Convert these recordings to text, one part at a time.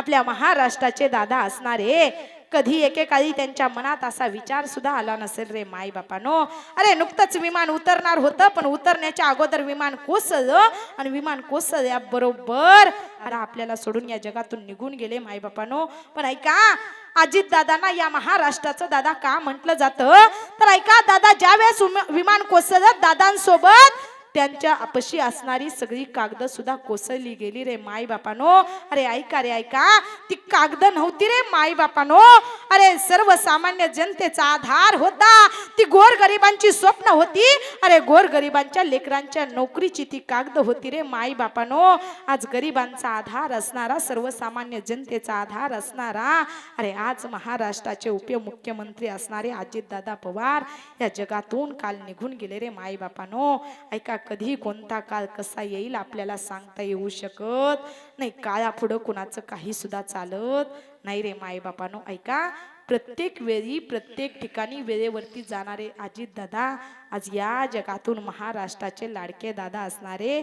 आपल्या महाराष्ट्राचे दादा असणारे कधी एकेकाळी त्यांच्या मनात असा विचार सुद्धा आला नसेल रे माई बापानो. अरे नुकतंच विमान उतरणार होतं, पण उतरण्याच्या अगोदर विमान कोसळलं आणि विमान कोसळल्याबरोबर अरे आपल्याला सोडून या जगातून निघून गेले माई बापानो. पण ऐका, अजित दादांना या महाराष्ट्राचं दादा का म्हटलं जातं तर ऐका, दादा ज्यावेळेस विमान कोसळलं दादांसोबत त्यांच्या अपशी असणारी सगळी कागद सुद्धा कोसळली गेली रे माई बापानो. अरे ऐका रे ऐका, ती कागद नव्हती रे माई बापानो. अरे सर्वसामान्य जनतेचा आधार होता, ती गोरगरिबांची स्वप्न होती. अरे गोरगरिबांच्या लेकरांच्या नोकरीची ती कागद होती रे माई बापानो. आज गरिबांचा आधार असणारा, सर्वसामान्य जनतेचा आधार असणारा, अरे आज महाराष्ट्राचे उपमुख्यमंत्री असणारे अजितदादा पवार या जगातून काल निघून गेले रे माई बापानो. ऐका, कधी कोणता काळ कसा येईल आपल्याला सांगता येऊ शकत नाही. काळापुढं कुणाचं काही सुद्धा चालत नाही रे माई बापानो. ऐका, प्रत्येक वेळी प्रत्येक ठिकाणी वेळेवरती जाणारे अजित दादा आज या जगातून महाराष्ट्राचे लाडके दादा असणारे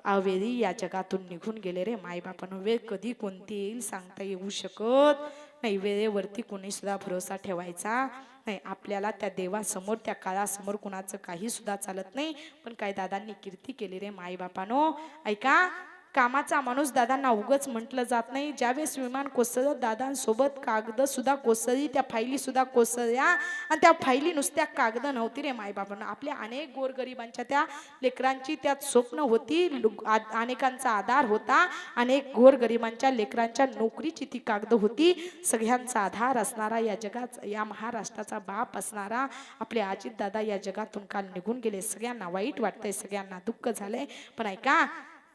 अवेळी या जगातून निघून गेले रे माई बापानो. वेळ कधी कोणती येईल सांगता येऊ शकत नाही. वेळेवरती कोणी सुद्धा भरोसा ठेवायचा नाही. आपल्याला त्या देवासमोर त्या काळासमोर कुणाचं काही सुद्धा चालत नाही. पण काय दादांनी कीर्ती केली रे माई बापानो. ऐका, कामाचा माणूस दादांना उगच म्हटलं जात नाही. ज्यावेळेस विमान कोसळलं दादांसोबत कागद सुद्धा कोसळली, त्या फायली सुद्धा कोसळल्या आणि त्या फायली नुसत्या कागद नव्हती रे माई बापांना. आपल्या अनेक गोरगरिबांच्या त्या लेकरांची त्यात स्वप्न होती, अनेकांचा आधार होता, अनेक गोरगरिबांच्या लेकरांच्या नोकरीची ती कागद होती. सगळ्यांचा आधार असणारा या जगात या महाराष्ट्राचा बाप असणारा आपले अजित दादा या जगातून काल निघून गेले. सगळ्यांना वाईट वाटतंय, सगळ्यांना दुःख झालंय. पण ऐका,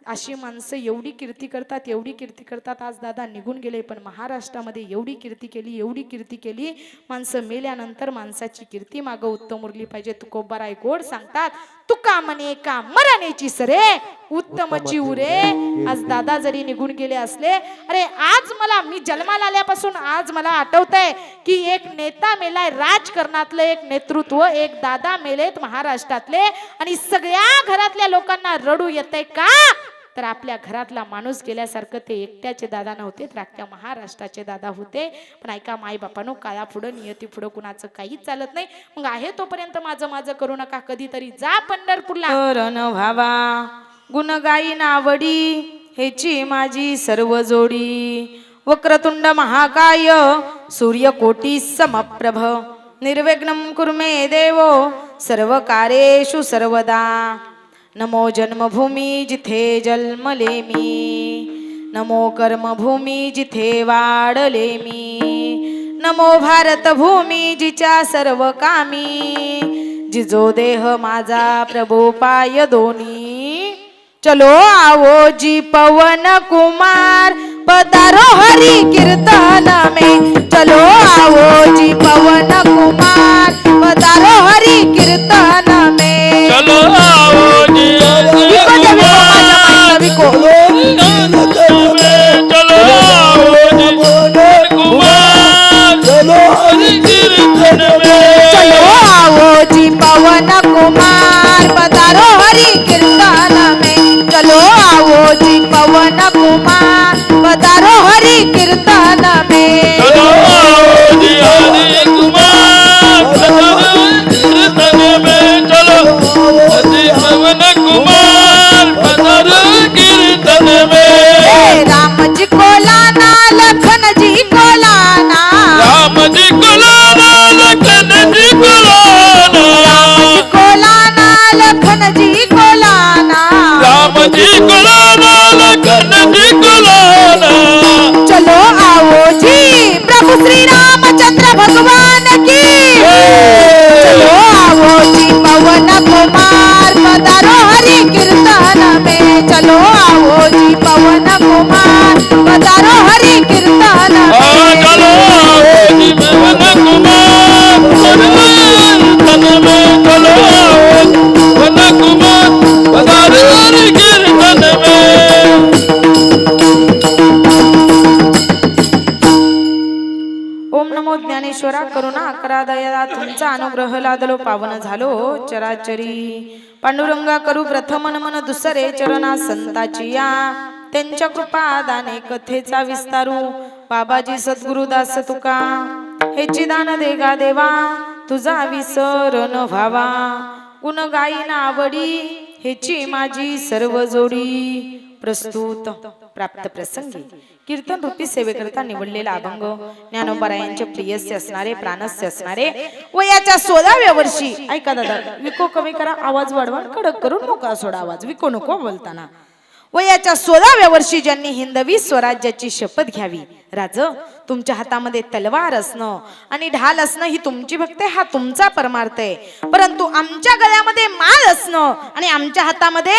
अशी माणसं एवढी कीर्ती करतात, एवढी कीर्ती करतात. आज दादा निघून गेले, पण महाराष्ट्रामध्ये एवढी कीर्ती केली, एवढी कीर्ती केली. माणसं मेल्यानंतर माणसाची कीर्ती मागं उत्तम उरली पाहिजे. तुकोबाराय गोड सांगतात, तुका म्हणे का मरण्याची सरे उत्तमची उरे. आज दादा जरी निघून गेले असले, अरे आज मी जन्माला आल्यापासून आज मला आठवतंय की एक नेता मेलाय, राजकारणातलं एक नेतृत्व, एक दादा मेलेत महाराष्ट्रातले. आणि सगळ्या घरातल्या लोकांना रडू येतंय का तर आपल्या घरातला माणूस गेल्यासारखं ते एकट्याचे दादा नव्हते, तर अख्ख्या महाराष्ट्राचे दादा होते. पण ऐका माई बापानो, काळा पुढं नियती पुढं कुणाचं काहीच चालत नाही. मग आहे तोपर्यंत माझं माझं करू नका. कधीतरी जा पंढरपूरला. करण व्हावा गुण गायी नावडी, हेची माझी सर्व जोडी. वक्रतुंड महाकाय सूर्यकोटी समप्रभ, निर्विघ्नं कुर्मे देवो सर्व कार्येषु सर्वदा. नमो जन्मभूमी जिथे जन्मले मी, नमो कर्मभूमी जिथे वाढले मी, नमो भारत भूमी जिच्या सर्व कामी, जिजो देह माझा प्रभू पाय दोनी. चलो आओ जी पवन कुमार पधारो हरि कीर्तन में. चलो आओ जी पवन कुमार पधारो हरि कीर्तन में. चलो आओ जी चलो आओ जी कुमार चलो हरि कीर्तन में. चलो आओ जी पवन कुमार पधारो हरि कीर्तन में. चलो आओ जी पवन कुमार पधारो हरि कीर्तन में. चलो आओ जी हरि कुमार पधारो कीर्तन में. चलो हरि पवन कुमार पधारो कीर्तन में. राम जी को लाना लखन जी को लाना, राम जी को लाना लखन जी को लाना, राम जी को लाना लखन जी को लाना, राम जी को लाना लखन जी को लाना. चलो आओ जी प्रभु श्री रामचंद्र भगवान की. चलो आओ जी पवन कुमार पधारो हरि कीर्तन में. चलो आओ जी पवन कुमार पधारो हरि कीर्तन में. चलो आओ जी पवन कुमार पधारो कीर्तन में. चलो आओ पवन कुमार पधारो कीर्तन में. ओम नमो ज्ञानेश्वरा करुणा करा दया, तुमचा अनुग्रह लादलो पावन झालो चराचरी. पांडुरंगा करू प्रथम नमन दुसरे चरणा संताची या. त्यांच्या कृपा दाने कथेचा विस्तारू बाबाजी सद्गुरुदास तुका हेची दान देगा देवा तुझा विसर न व्हावा गुण गाईन आवडी हेची माझी सर्व जोडी प्रस्तुत प्राप्त प्रसंगी कीर्तन रूपी सेवेकरता निवडलेला अभंग ज्ञानोबारायांचे प्रियस्य असणारे प्राणस्य असणारे वयाच्या 16व्या वर्षी ऐका दादा विको कमी करा आवाज वाढवा कडक करून मोकळा सोडा आवाज विको नको बोलताना वयाच्या 16व्या वर्षी ज्यांनी हिंदवी स्वराज्याची शपथ घ्यावी राज तुमच्या हातामध्ये तलवार असणं आणि ढाल असणं ही तुमची भक्ती हा तुमचा परमार्थ आहे परंतु आमच्या गळ्यामध्ये माळ असणं आणि आमच्या हातामध्ये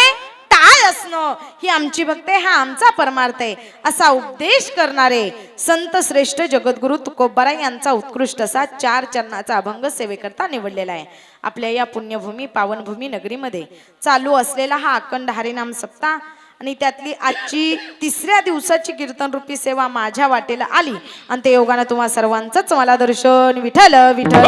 टाळ असणं ही आमची भक्ती हा आमचा परमार्थ आहे असा उपदेश करणारे संत श्रेष्ठ जगद्गुरु तुकोबाराय यांचा उत्कृष्ट असा 4 चरणाचा अभंग सेवेकरता निवडलेला आहे आपल्या या पुण्यभूमी पावनभूमी नगरीमध्ये चालू असलेला हा अखंड हरिनाम सप्ताह आणि त्यातली आजची 3ऱ्या दिवसाची कीर्तन रूपी सेवा माझ्या वाटेला आली आणि ते योगाने तुम्हा सर्वांचंच मला दर्शन विठ्ठल विठ्ठल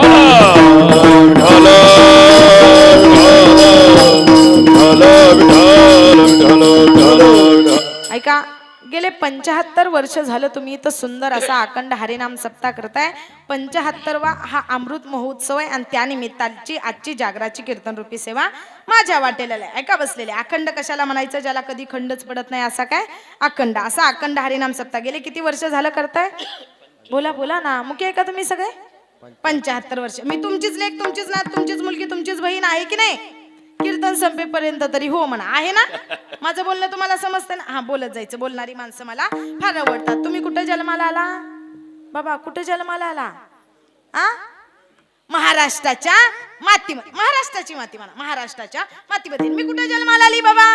ऐका गेले 75 वर्ष झालं तुम्ही इथं सुंदर असा अखंड हरिनाम सप्ताह करताय 75वा हा अमृत महोत्सव आहे आणि त्यानिमित्ताची आजची जागराची कीर्तन रूपी सेवा माझ्या वाटेला आहे ऐका बसलेले अखंड कशाला म्हणायचं ज्याला कधी खंडच पडत नाही असा काय अखंड असा अखंड हरिनाम सप्ताह गेले किती वर्ष झालं करताय बोला बोला ना मुख्य आहे का तुम्ही सगळे 75 वर्ष मी तुमचीच लेक तुमचीच नात तुमचीच मुलगी तुमचीच बहीण आहे की नाही कीर्तन संपेपर्यंत तरी हो म्हणा आहे ना माझं बोलणं तुम्हाला समजतं ना हा बोलत जायचं बोलणारी माणसं मला फार आवडतात तुम्ही कुठे जन्माला आला बाबा कुठे जन्माला आला आ महाराष्ट्राच्या मातीमध्ये महाराष्ट्राची माती म्हणा महाराष्ट्राच्या मातीमध्ये मी कुठे जन्माला आली बाबा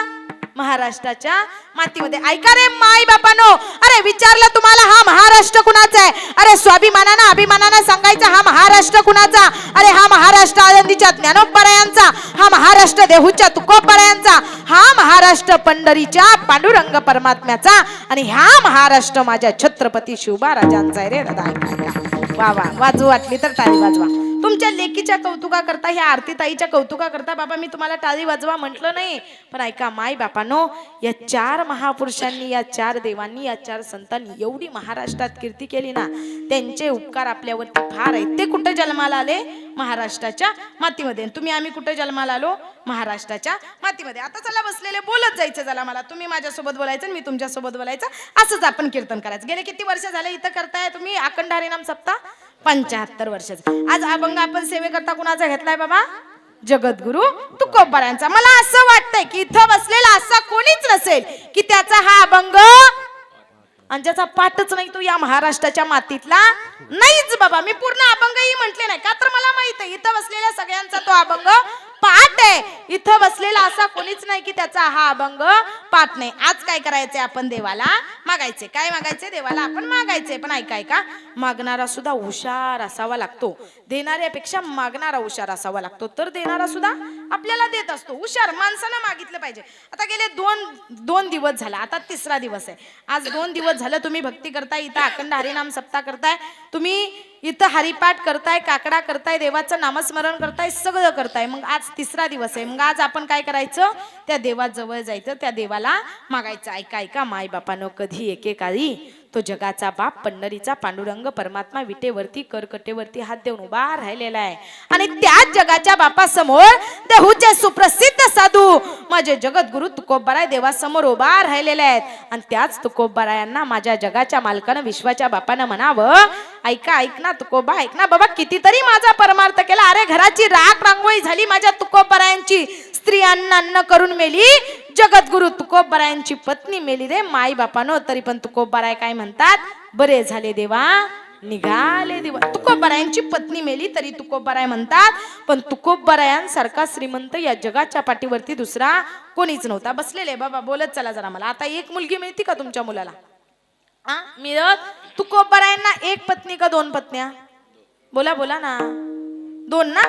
महाराष्ट्राच्या मातीमध्ये ऐका रे माय बापानो अरे विचारलं तुम्हाला हा महाराष्ट्र कुणाचा आहे अरे स्वाभिमानानं अभिमानानं सांगायचं हा महाराष्ट्र कुणाचा अरे हा महाराष्ट्र आळंदीच्या ज्ञानोबारायांचा हा महाराष्ट्र देहूच्या तुकोबारायांचा हा महाराष्ट्र पंढरीच्या पांडुरंग परमात्म्याचा आणि हा महाराष्ट्र माझ्या छत्रपती शिवबाराजांचा आहे रे दादा ऐका वा वा वाजू वाटली तर टाळी वाजवा तुमच्या लेकीच्या कौतुका करता ह्या आरती ताईच्या कौतुका करता बाबा मी तुम्हाला टाळी वाजवा म्हटलं नाही पण ऐका माय बापानो या 4 महापुरुषांनी या 4 देवांनी या 4 संतांनी एवढी महाराष्ट्रात कीर्ती केली ना त्यांचे उपकार आपल्यावरती फार आहेत ते कुठे जन्माला आले महाराष्ट्राच्या मातीमध्ये तुम्ही आम्ही कुठे जन्माला आलो महाराष्ट्राच्या मातीमध्ये आता चला बसलेले बोलत जायचं चला मला तुम्ही माझ्यासोबत बोलायचं आणि मी तुमच्यासोबत बोलायचं असंच आपण कीर्तन करायचं गेले किती वर्ष झाले इथं करताय तुम्ही अखंड हरिनाम सप्ताह 75 वर्षाचा आज अभंग आपण सेवेकरता कुणाचा घेतलाय बाबा जगद्गुरु तुकोबारायांचा मला असं वाटतंय की इथं बसलेला असा कोणीच नसेल की त्याचा हा अभंग आणि ज्याचा पाठच नाही तो या महाराष्ट्राच्या मातीतला नाहीच बाबा मी पूर्ण अभंगही म्हटले नाही का तर मला माहित आहे इथं बसलेल्या सगळ्यांचा तो अभंग पाठ आहे इथं बसलेला असा कोणीच नाही की त्याचा हा अभंग पाठ नाही आज काय करायचंय आपण देवाला मागायचे काय मागायचे देवाला आपण मागायचे पण ऐका मागणारा सुद्धा हुशार असावा लागतो देणाऱ्यापेक्षा मागणारा हुशार असावा लागतो तर देणारा सुद्धा आपल्याला देत असतो हुशार माणसानं मागितलं पाहिजे आता गेले दोन दिवस झाला आता 3रा दिवस आहे आज 2 दिवस झालं तुम्ही भक्ती करताय इथं अखंड हरिनाम सप्ताह करताय तुम्ही इथं हरिपाठ करताय काकडा करताय देवाचं नामस्मरण करताय सगळं करताय मग आज 3रा दिवस आहे मग आज आपण काय करायचं त्या देवाजवळ जायचं त्या देवाला मागायचं ऐका माय बापानो कधी एकेकाळी तो जगाचा बाप पंढरीचा पांडुरंग परमात्मा विटेवरती करकटेवरती हात देऊन उभा राहिलेला आहे आणि त्याच जगाच्या बापासमोर देहूचे सुप्रसिद्ध साधू माझे जगद्गुरु तुकोबाराय देवासमोर उभा राहिलेले आहेत आणि त्याच तुकोबारायांना माझ्या जगाच्या मालकानं विश्वाच्या बापानं म्हणावं ऐक ना तुकोबा ऐक ना बाबा कितीतरी माझा परमार्थ केला अरे घराची राख रांगोळी झाली माझ्या तुकोबारायांची स्त्रियांना अन्न करून मेली जगद्गुरु तुकोबारायांची पत्नी मेली रे माई बापानो तरी पण तुकोबाराय काय म्हणतात बरे झाले देवा निघाले देवा तुकोबारायांची पत्नी मेली तरी तुकोबाराय म्हणतात पण तुकोबारायांसारखा श्रीमंत या जगाच्या पाठीवरती दुसरा कोणीच नव्हता बसलेले बाबा बोलत चला जरा मला आता एक मुलगी मिळती का तुमच्या मुलाला मिळत तुकोबारायांना 1 पत्नी का 2 पत्न्या बोला बोला ना 2 ना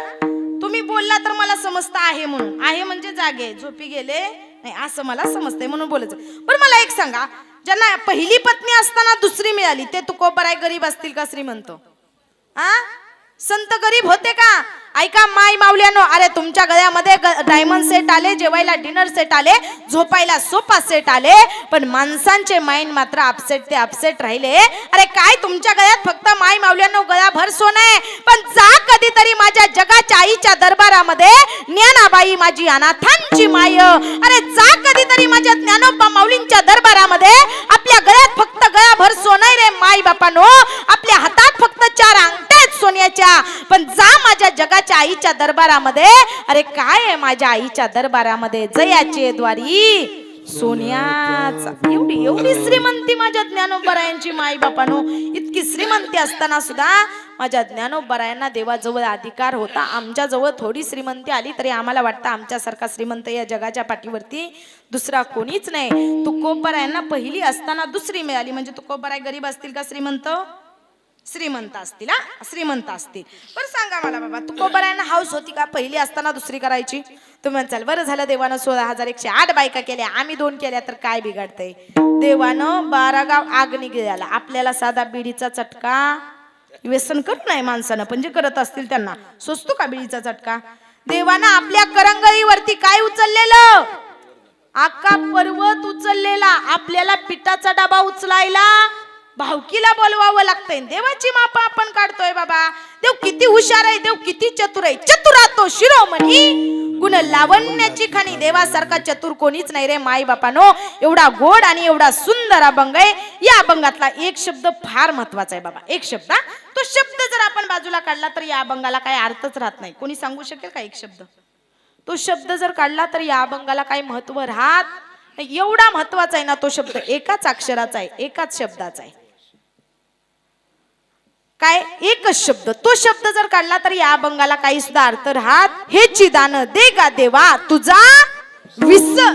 तुम्ही बोलला तर मला समजतं आहे म्हणून आहे म्हणजे जागे झोपी गेले नाही असं मला समजतंय म्हणून बोलायचं पण मला एक सांगा ज्यांना पहिली पत्नी असताना दुसरी मिळाली ते तुकोबाराय गरीब असतील का श्रीमंत संत गरीब होते का? ऐका माई माऊल्यानो, अरे तुमच्या गळ्यामध्ये डायमंड सेट आले, जेवायला डिनर सेट आले, झोपायला सोफा सेट आले, पण माणसांचे माइंड मात्र अपसेट राहिले. अरे काय तुमच्या गळ्यात फक्त माई माऊल्यानो गळाभर सोनं आहे, पण जा कधीतरी माझ्या जगाच्या आईच्या दरबारामध्ये, ज्ञानाबाई माझी अनाथांची माय, अरे जा कधीतरी माझ्या ज्ञानोबा माऊलींच्या दरबारामध्ये. आपल्या गळ्यात फक्त गळाभर सोनं आहे रे माई बापानो, आपल्या हातात फक्त 4 अंगठ्या आहेत सोन्याच्या, पण जा माझ्या जगाच्या आईच्या दरबारामध्ये. अरे काय आहे माझ्या आईच्या दरबारामध्ये? जयाचे द्वारी सोन्याचा. एवढी श्रीमंती माझ्या ज्ञानोबरायांची माई बापानो. इतकी श्रीमंती असताना सुद्धा माझ्या ज्ञानोबरायांना देवाजवळ अधिकार होता. आमच्या जवळ थोडी श्रीमंती आली तरी आम्हाला वाटतं आमच्यासारखा श्रीमंत या जगाच्या पाठीवरती दुसरा कोणीच नाही. तुकोबरायांना पहिली असताना दुसरी मिळाली. म्हणजे तुकोबराय गरीब असतील का श्रीमंत? श्रीमंत असतील. श्रीमंत असतील. बरं सांगा मला बाबा, तुकोबरायांना हाऊस होती का पहिली असताना दुसरी करायची? तुम्ही म्हणसाल बरं झालं देवानं 16,108 बायका केल्या, आम्ही 2 केल्या तर काय बिघडतंय? देवानं 12 गाव आग निघाला. आपल्याला साधा बिडीचा चटका व्यसन करू नाही माणसानं, पण जे करत असतील त्यांना सोचतो का बिडीचा चटका? देवानं आपल्या करंगळीवरती काय उचललेलं? आका पर्वत उचललेला. आपल्याला पिठाचा डबा उचलायला भावकीला बोलवावं लागतंय. देवाची माप आपण काढतोय बाबा. देव किती हुशार आहे, देव किती चतुर आहे. चतुरा तो शिरोमणी, गुण लावण्याची खाणी. देवासारखा चतुर कोणीच नाही रे माई बापानो. एवढा गोड आणि एवढा सुंदर अभंग आहे. या अभंगातला एक शब्द फार महत्वाचा आहे बाबा. एक शब्द, तो शब्द जर आपण बाजूला काढला तर या अभंगाला काही अर्थच राहत नाही. कोणी सांगू शकेल का एक शब्द? तो शब्द जर काढला तर या अभंगाला काही महत्व राहत नाही. एवढा महत्वाचा आहे ना तो शब्द. एकाच अक्षराचा आहे, एकाच शब्दाचा आहे. काय? एकच शब्द. तो शब्द जर काढला तर या अभंगाला काही सुद्धा अर्थ राहत. हेची दान दे गा देवा तुझा विसर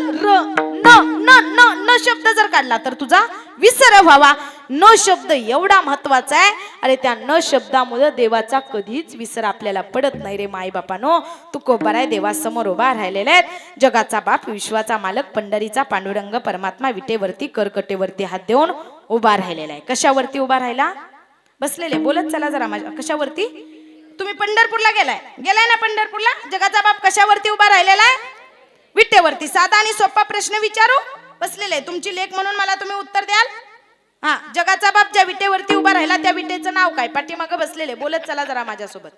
न शब्द जर काढला तर तुझा विसर व्हावा. न शब्द एवढा महत्वाचा आहे. अरे त्या न शब्दामुळे देवाचा कधीच विसर आपल्याला पडत नाही रे माई बापानो. तुकोबराय देवासमोर उभा राहिलेले आहेत. जगाचा बाप, विश्वाचा मालक, पंढरीचा पांडुरंग परमात्मा विटेवरती करकटेवरती हात देऊन उभा राहिलेला आहे. कशावरती उभा राहिला? बसलेले. बोलत चला जरा माझ्या. कशावरती? तुम्ही पंढरपूरला गेलाय ना? पंढरपूरला जगाचा बाप कशावरती उभा राहिलेला आहे? विटेवरती. साधा आणि सोपा प्रश्न विचारू. बसलेले. तुमची लेख म्हणून मला तुम्ही उत्तर द्याल. हा, जगाचा बाप ज्या विटेवरती उभा राहिला त्या विटेचं नाव काय? पाठीमागे बसलेले. बोलत चला जरा माझ्यासोबत.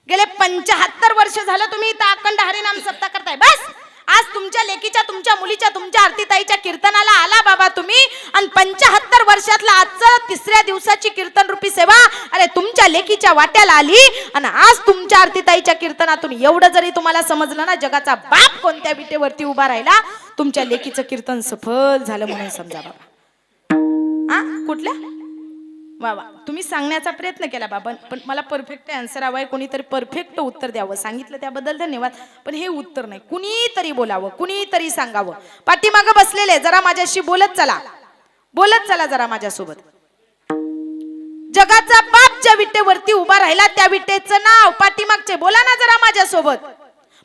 गेले 75 वर्ष झालं तुम्ही इथं अखंड हरिनाम सप्ताह करताय. बस आज तुमच्या लेकीच्या, तुमच्या मुलीच्या, तुमच्या आरतीताईच्या कीर्तनाला आला बाबा तुम्ही, आणि 75 वर्षातला आजचं 3ऱ्या दिवसाची कीर्तन रूपी सेवा अरे तुमच्या लेकीच्या वाट्याला आली. आणि आज तुमच्या आरतीताईच्या कीर्तनातून एवढं जरी तुम्हाला समजलं ना, जगाचा बाप कोणत्या विटेवरती उभा राहिला, तुमच्या लेकीचं कीर्तन सफल झालं म्हणून समजा बाबा. कुठल्या? वा, तुम्ही सांगण्याचा प्रयत्न केला बाबा, पण मला परफेक्ट आन्सर हवाय. कोणीतरी परफेक्ट उत्तर द्यावं. सांगितलं त्याबद्दल धन्यवाद, पण हे उत्तर नाही. कुणीतरी बोलावं, कुणीतरी सांगावं. पाठीमागं बसलेले जरा माझ्याशी बोलत चला जरा माझ्यासोबत. जगाचा बाप ज्या विटेवरती उभा राहिला त्या विटेचं नाव. पाठीमागचे बोला ना जरा माझ्यासोबत.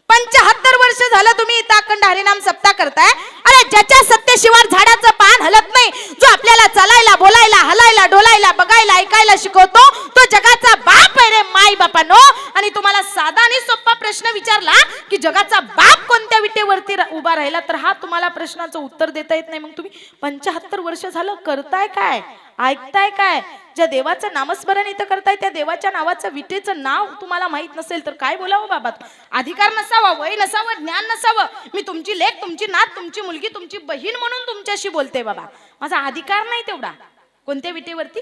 75 वर्ष झालं तुम्ही इथं अखंड हरिनाम सप्ताह करताय. अरे ज्याच्या सत्तेशिवाय झाडाचं पान हलत नाही, जो आपल्याला चालायला, बोलायला, हलायला, डोलायला, बघायला, ऐकायला शिकवतो, तो जगाचा बाप आहे रे माई बापानो. आणि तुम्हाला साधा आणि सोपा प्रश्न विचारला की जगाचा बाप कोणत्या विटेवरती उभा राहिला, तर हा तुम्हाला प्रश्नाचं उत्तर देता येत नाही. मग तुम्ही 75 वर्ष झालं करताय काय, ऐकताय काय? ज्या देवाचं नामस्मरण इथं करताय त्या देवाच्या नावाचं, विटेचं नाव तुम्हाला माहित नसेल तर काय बोलावं बाबा? अधिकार नसावा, वय नसावं, ज्ञान नसावं. मी तुमची लेक, तुमची नात, तुमची मुलगी, तुमची बहीण म्हणून तुमच्याशी बोलते बाबा. माझा अधिकार नाही तेवढा. कोणत्या विटेवरती?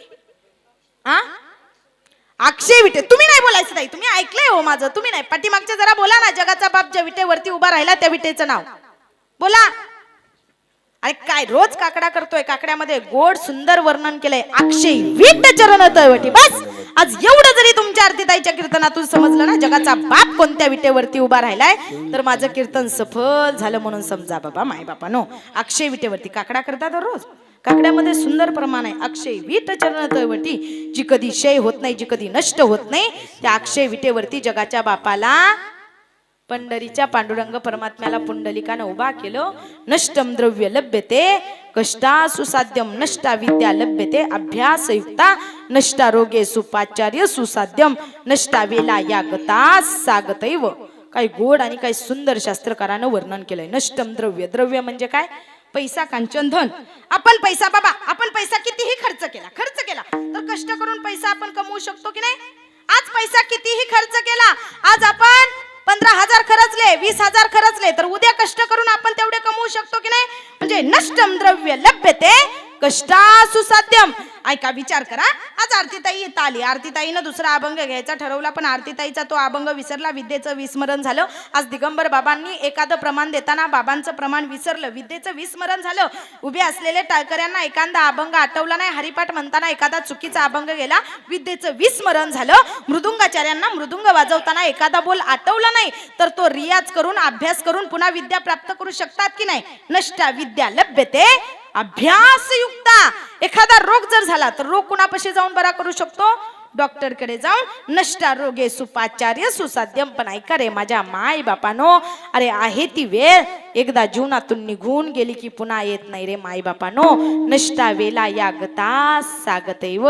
अक्षय विटे. तुम्ही नाही बोलायचं ताई, तुम्ही ऐकलंय हो माझं. तुम्ही नाही, पाठीमागच्या जरा बोला ना. जगाचा बाप ज्या विटेवरती उभा राहिला त्या विटेचं नाव बोला. अरे काय रोज काकडा करतोय, काकड्यामध्ये गोड सुंदर वर्णन केलंय. अक्षय विट चरण तळवटी. बस आज एवढं जरी तुमच्या आरतीताईच्या कीर्तनातून समजलं ना, जगाचा बाप कोणत्या विटेवरती उभा राहिलाय, तर माझं कीर्तन सफल झालं म्हणून समजा बाबा माय बापानो. अक्षय विटेवरती काकडा करतात रोज. काकड्यामध्ये सुंदर प्रमाण आहे. अक्षय विट चरण तळवटी, जी कधी क्षय होत नाही, जी कधी नष्ट होत नाही, त्या अक्षय विटेवरती जगाच्या बापाला, पंढरीच्या पांडुरंग परमात्म्याला पुंडलिकानं उभा केलं. नष्टम द्रव्य लभ्यते कष्टा सुसाध्यम नष्टा विद्या लभ्यते अभ्यासयुक्ता नष्टा रोगे सुपाचार्य सुसाध्यम नष्टा वेला या गता सागतैव. काही गोड आणि काही सुंदर शास्त्रकारानं वर्णन केलंय. नष्टम द्रव्य, द्रव्य म्हणजे काय? पैसा, कांचन, धन. आपण पैसा कितीही खर्च केला तर कष्ट करून पैसा आपण कमवू शकतो की नाही? आज पैसा कितीही खर्च केला, आज आपण 15,000 खर्चले, 20,000 खर्चले, तर उद्या कष्ट करून आपण तेवढे कमवू शकतो की नाही? म्हणजे नष्टम द्रव्य लभ्यते कष्टा सुसाध्यम. ऐका, विचार करा. आज आरतीताई इथं आली. आरतीताईनं दुसरा अभंग घ्यायचा ठरवला, पण आरतीताईचा तो अभंग विसरला. विद्येचं विस्मरण झालं. आज दिगंबर बाबांनी एखादं प्रमाण देताना बाबांचं प्रमाण विसरलं, विद्येचं विस्मरण झालं. उभे असलेले टाळकऱ्यांना एखादा अभंग आठवला नाही, हरिपाठ म्हणताना एखादा चुकीचा अभंग गेला, विद्येचं विस्मरण झालं. मृदुंगाचार्यांना मृदुंग वाजवताना एखादा बोल आठवला नाही, तर तो रियाज करून अभ्यास करून पुन्हा विद्या प्राप्त करू शकतात की नाही? नष्टा विद्या लभ्यते अभ्यासयुक्ता. एखादा रोग जर झाला तर रोग कुणापाशी जाऊन बरा करू शकतो? डॉक्टर कडे जाऊन. नष्टा रोगे सुपाचार्य सुसाध्यम. पण ऐका रे माझ्या माय बापानो, अरे आहे ती वेळ एकदा जीवनातून निघून गेली की पुन्हा येत नाही रे माय बापानो. नष्टा वेला या गता सागतैव.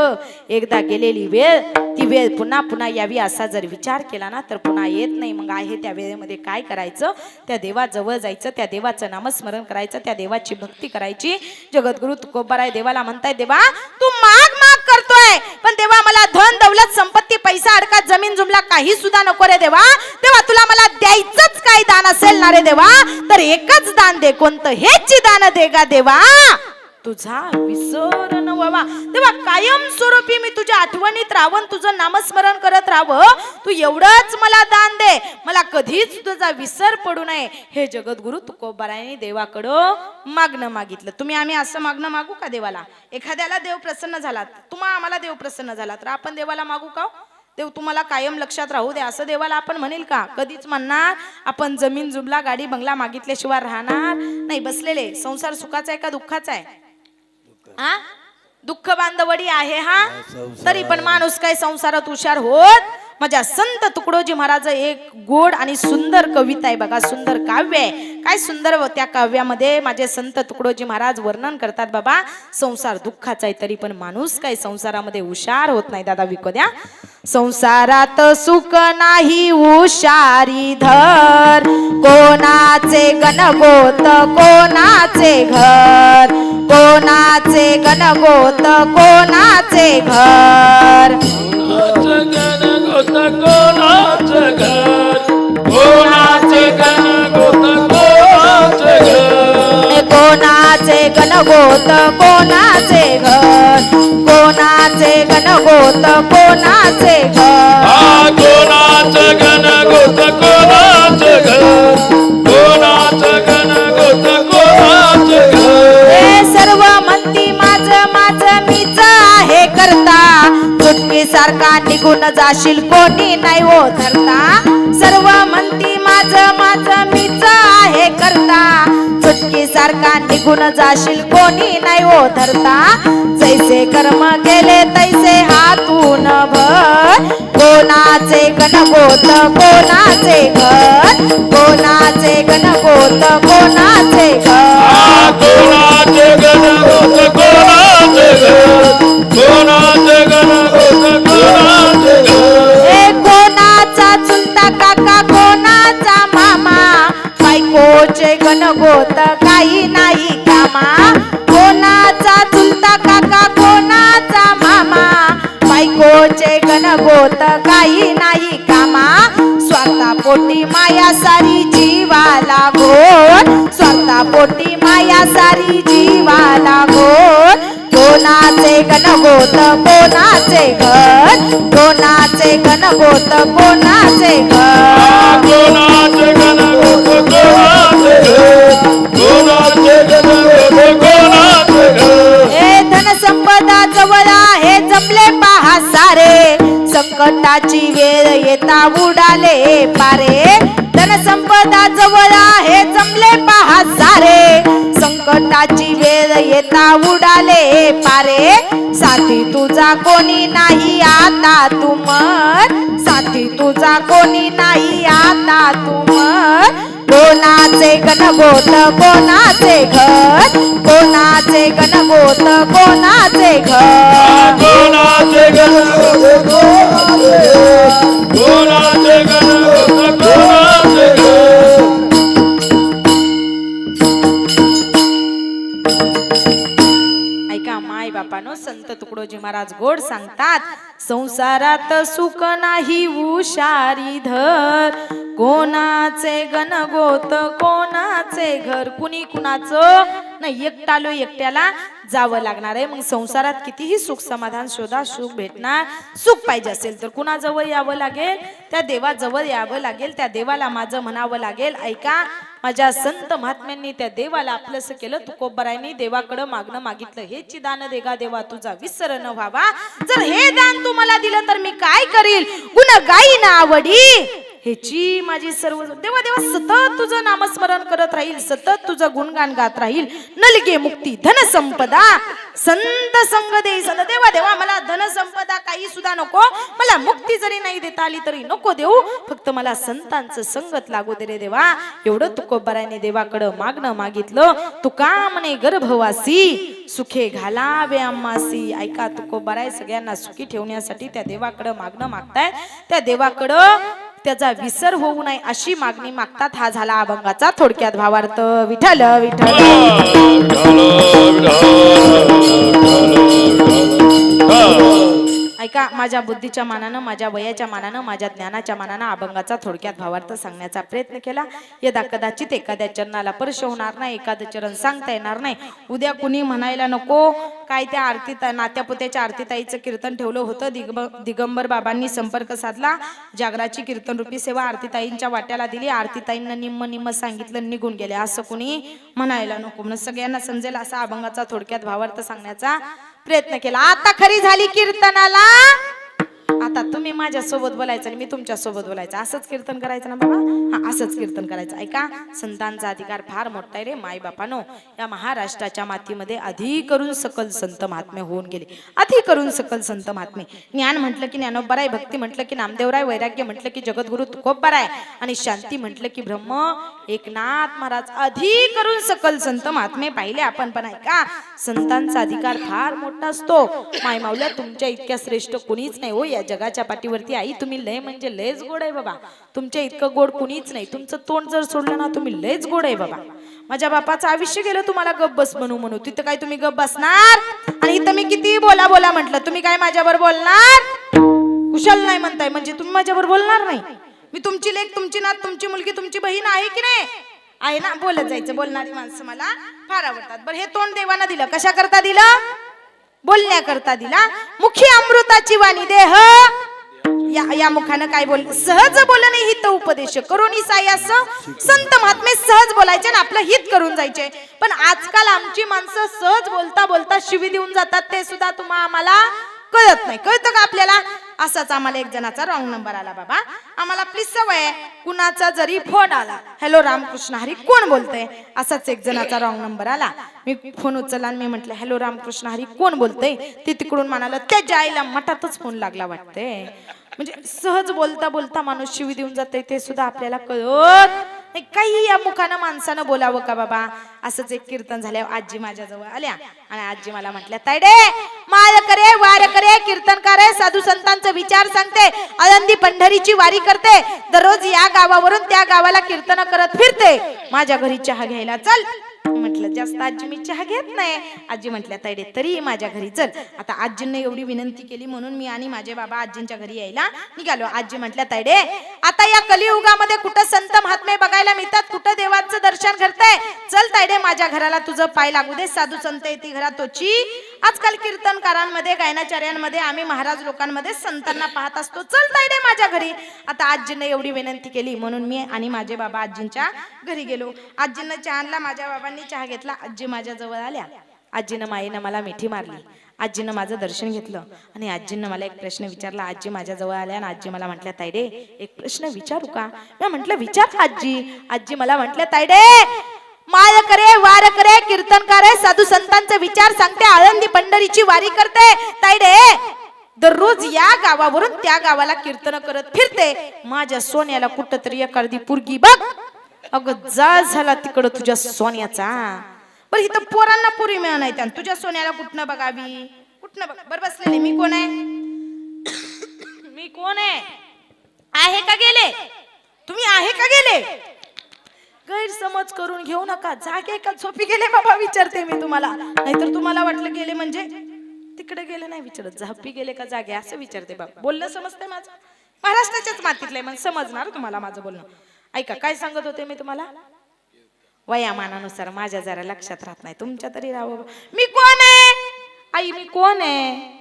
एकदा गेलेली वेळ, ती वेळ पुन्हा पुन्हा यावी असा जर विचार केला ना तर पुन्हा येत नाही. मग आहे त्या वेळेमध्ये काय करायचं? त्या देवाजवळ जायचं, त्या देवाचं नामस्मरण करायचं, त्या देवाची भक्ती करायची. जगद्गुरु तुकोबाराय देवाला म्हणताय, देवा तू माग करतोय, पण देवा मला धन दौलत संपत्ती पैसा अडका जमीन जुमला काही सुद्धा नको रे देवा. देवा तुला मला द्यायचंच काय दान असेल ना रे देवा, तर एकच दान दे. कोणतं? हेच दान दे गा देवा, तुझा विसर न व्हावा. देवा कायम स्वरूपी मी तुझ्या आठवणीत राहून तुझं नामस्मरण करत राहावं. तू एवढंच मला दान दे, मला कधीच तुझा विसर पडू नये. हे जगद्गुरु तुकोबारायांनी देवाकडं मागणं मागितलं. तुम्ही आम्ही असं मागणं मागू का देवाला? एखाद्याला देव प्रसन्न झाला, तुम्हा आम्हाला देव प्रसन्न झाला, तर आपण देवाला मागू का? देव तुम्हाला कायम लक्षात राहू दे असं देवाला आपण म्हणेल का? कधीच म्हणणार. आपण जमीन जुबला गाडी बंगला मागितल्याशिवाय राहणार नाही. बसलेले संसार सुखाचा आहे का दुःखाचा आहे? हा, दुःख बांधवडी आहे. हा, तरी पण माणूस काय संसारात हुशार होत. माझ्या संत तुकडोजी महाराज एक गोड आणि सुंदर कविता आहे बघा, सुंदर काव्य आहे. काय सुंदर त्या काव्यामध्ये माझे संत तुकडोजी महाराज वर्णन करतात. बाबा संसार दुःखाचा आहे, तरी पण माणूस काय संसारामध्ये हुशार होत नाही. दादा विको द्या. संसारात सुख नाही हुशारी धर, कोणाचे गणगोत कोणाचे घर, कोणाचे गणगोत कोणाचे घर, कोणाचे घर, कोणाचे गणगोत कोणाचे घर, कोणाचे गणगोत कोणाचे घर, कोणाचे गणगोत कोणाचे घर, कोणाचे गणगोत कोणाचे घर, कोणाचे गणगोत कोणाचे घर. हे सर्व म्हणती माझं माझं मीच आहे करता, चुटकी सारखा निघून जाशील कोणी नाही हो धरता. सर्व म्हणती माझं माझं मीच आहे करता, चुटकी सारखा निघून जाशील कोणी नाही हो धरता. जैसे कर्म केले तैसे हातून भर, कोणाचे गणगोत कोणाचे घर, कोणाचे गणगोत कोणाचे घर, कोणाचे गणगोत कोणाचे घर, कोणाचे गणगोत कोणाचे घर. कोणाचा चुलता काका कोणाचा मामा, बायकोचे गणगोत काही नाही कामा. कोणाचा चुलता काका कोणाचा मामा, बायकोचे गणगोत काही नाही कामा. स्वार्थापोटी माया सारी जीवाला घोर, स्वार्थापोटी माया सारी जीवाला घोर. कोणाचे गणगोत कोणाचे घर, कोणाचे गणगोत कोणाचे घर, कोणाचे गणगोत कोणाचे घर, कोणाचे गणगोत कोणाचे घर. हे धन संपदा जवळ आहे जमले पहा सारे, संकटाची वेळ येता उडाले पारे. धन संपदा जवळ आहे जमले पहा सारे, संकटाची वेळ येता उडाले पारे. साथी तुझा कोणी नाही आता तुमर, साथी तुझा कोणी नाही आता तुमर. कोणाचे गणगोत कोणाचे घर, कोणाचे गणगोत कोणाचे घर. कोणाचे गणगोत कोणाचे गणगोत कोणाचे घर. ऐका माय बापानो, संत तुकडोजी महाराज गोड सांगतात, संसारात सुख नाही हुशारी धर, कोणाचे गणगोत कोणाचे घर. कुणी कुणाचं नाही, एकटालो एकट्याला जावं लागणार आहे. मग संसारात कितीही सुख समाधान शोधा, सुख भेटणार. सुख पाहिजे असेल तर कुणाजवळ यावं लागेल, त्या देवाजवळ यावं लागेल, त्या देवाला माझं म्हणावं लागेल. ऐका, माझ्या संत महात्म्यांनी त्या देवाला आपलंसं केलं. तुकोबरायांनी देवाकडं मागणं मागितलं, हेची दान देगा देवा तुझा विसर न व्हावा. जर हे दान तू मला दिलं तर मी काय करील, गुण गाईन आवडी हेची माझी सर्व. देवा देवा सतत तुझं नामस्मरण करत राहील, सतत तुझं गुणगान गात राहील. नलगे मुक्ती धन संपदा संत संग दे. संत देवा देवा मला धन संपदा काही सुद्धा नको, मला मुक्ती जरी नाही देता आली तरी नको देऊ, फक्त मला संतांचं संगत लागू दे रे देवा. एवढं तुकोबरायाने देवाकडं मागणं मागितलं. तुका म्हणे गर्भवासी सुखे घालावे आम्हासी. ऐका, तुकोबराय सगळ्यांना सुखी ठेवण्यासाठी त्या देवाकडं मागणं मागतायत. त्या देवाकडं त्याचा विसर होऊ नये अशी मागणी मागतात. हा झाला अभंगाचा थोडक्यात भावार्थ. विठ्ठल विठ्ठल. ऐका, माझ्या बुद्धीच्या मानानं, माझ्या वयाच्या मानानं, माझ्या ज्ञानाच्या मानानं अभंगाचा थोडक्यात भावार्थ सांगण्याचा प्रयत्न केला. यदा कदाचित एखाद्या चरणाला स्पर्श होणार नाही, एखादं चरण सांगता येणार नाही. उद्या कुणी म्हणायला नको काय त्या आरती नात्यापुत्याच्या आरतीताईचं कीर्तन ठेवलं होतं, दिगंबर बाबांनी संपर्क साधला, जागराची कीर्तन रूपी सेवा आरतीताईंच्या वाट्याला दिली, आरतीताईंना निम्म सांगितलं, निघून गेले, असं कुणी म्हणायला नको. म्हणून सगळ्यांना समजेल असा अभंगाचा थोडक्यात भावार्थ सांगण्याचा प्रयत्न केला. आता खरी झाली कीर्तनाला. आता तुम्ही माझ्या सोबत बोलायचं आणि मी तुमच्या सोबत बोलायचं, असंच कीर्तन करायचं ना बाबा. हा, असंच कीर्तन करायचं. ऐका, संतांचा अधिकार फार मोठा आहे रे माय बापानो. या महाराष्ट्राच्या मातीमध्ये अधिक करून सकल संत महात्मे होऊन गेले, अधिक करून सकल संत महात्मे. ज्ञान म्हटलं की ज्ञानोबराय, भक्ती म्हटलं की नामदेवराय, वैराग्य म्हटलं की जगद्गुरु तुकोबराय, आणि शांती म्हटलं की ब्रह्म एकनाथ महाराज. अधिक करून सकल संत महात्मे पाहिले आपण. पण ऐका, संतांचा अधिकार फार मोठा असतो. माय माऊल्या, तुमच्या इतक्या श्रेष्ठ कुणीच नाही हो या जगाच्या पाठीवरती. आई, तुम्ही लय म्हणजे लयच गोड आहे बाबा. तुमच्या इतकं गोड कुणीच नाही. तुमचं तोंड जर सोडलं ना, तुम्ही लयच गोड आहे बाबा. माझ्या बापाचं आयुष्य गेलं तुम्हाला गप बस म्हणू. तिथं काय तुम्ही गप बसणार? आणि इथं मी किती बोला म्हटलं, तुम्ही काय माझ्यावर बोलणार? कुशल नाही म्हणताय म्हणजे तुम्ही माझ्यावर बोलणार नाही. मी तुमची लेक, तुमची नात, तुमची मुलगी, तुमची बहीण आहे की नाही? आहे ना. बोलत जायचं. बोलणारी माणसं मला फार आवडतात. बरं, हे तोंड देवाना दिलं, कशा करता दिलं? बोलण्याकरता दिला. मुखी अमृताची वाणी देह, या मुखानं काय बोल, सहज बोलणे हित उपदेश करून सायास. संत महात्मे सहज बोलायचे आणि आपलं हित करून जायचे. पण आजकाल आमची माणसं सहज बोलता बोलता शिवी देऊन जातात, ते सुद्धा आम्हाला कळत नाही. कळतं का आपल्याला? असाच आम्हाला एक जणाचा रॉंग नंबर आला बाबा. आम्हाला आपली सवय आहे, कुणाचा जरी फोन आला, हॅलो रामकृष्ण हरी कोण बोलतंय, असाच एक जणाचा रॉंग नंबर आला. मी फोन उचलला आणि मी म्हटलं हॅलो रामकृष्ण हरी कोण बोलतंय. ते तिकडून म्हणाला त्याच्या आईला मठातच फोन लागला वाटतंय. म्हणजे सहज बोलता बोलता माणूस शिवी देऊन जाते, ते सुद्धा आपल्याला कळत नाही. काही या मुखानं माणसानं बोलावं का बाबा. असंच एक कीर्तन झाल्यावर आजी माझ्या जवळ आल्या आणि आजी मला म्हटल्या, तायडे माय करे वार करे कीर्तनकार आहे, साधू संतांचा विचार सांगते, आळंदी पंढरीची वारी करते, दररोज या गावावरून त्या गावाला कीर्तन करत फिरते, माझ्या घरी चहा घ्यायला चल. म्हटलं जास्त आजी मी चहा घेत नाही. आजी म्हटल्या, तायडे तरी माझ्या घरी चल. आता आजींनी एवढी विनंती केली म्हणून मी आणि माझे बाबा आजींच्या घरी यायला निघालो. आजी म्हटल्या, तायडे आता या कलियुगामध्ये कुठं संत महात्मे बघायला मिळतात, कुठं देवाचं दर्शन करताय, चल तायडे माझ्या घराला तुझं पाय लागू दे. साधू संत येते घरात तोची. आजकाल कीर्तनकारांमध्ये, गायनाचार्यांमध्ये, आम्ही महाराज लोकांमध्ये संतांना पाहत असतो, चल तायडे माझ्या घरी. आता आजींनी एवढी विनंती केली म्हणून मी आणि माझे बाबा आजींच्या घरी गेलो. आजींना चहा आणला, माझ्या बाबांनी चहा घेतला. आजी माझ्या जवळ आल्या. आजीनं माईनं मला मिठी मारली. आजीनं माझं दर्शन घेतलं आणि आजीनं मला एक प्रश्न विचारला. आजी माझ्या जवळ आल्या आणि आजी मला म्हटल्या, तायडे एक प्रश्न विचारू का. मी म्हटलं विचार आजी. आजी मला म्हटल्या, तायडे माय करे वार करे कीर्तनकार आहे, साधू संतांचे विचार सांगते, आळंदी पंढरीची वारी करते, तायडे दररोज या गावावरून त्या गावाला कीर्तन करत फिरते, माझ्या सोन्याला कुठं तरी एखादी पुरगी बघ. अगं जा झाला तिकडं तुझ्या सोन्याचा. बरं इथं पोरांना पुरी मिळा नाही त्या तुझ्या सोन्याला कुठनं बघावी कुठनं बघ. बरं बसलेले मी कोण आहे मी कोण आहे का गेले तुम्ही आहे का गेले. गैरसमज करून घेऊ नका. जागे का झोपी गेले बाबा विचारते मी तुम्हाला. नाहीतर तुम्हाला वाटलं गेले म्हणजे तिकडे गेले नाही विचारत. झोपी गेले का जागे असं विचारते बाबा. बोलणं समजतंय माझं. महाराष्ट्राच्याच मातीतलंय मग समजणार तुम्हाला माझं बोलणं. ऐका काय सांगत होते मी तुम्हाला. वयामानानुसार माझ्या जरा लक्षात राहत नाही तुमच्या तरी राहावं. मी कोण आहे आई मी कोण आहे.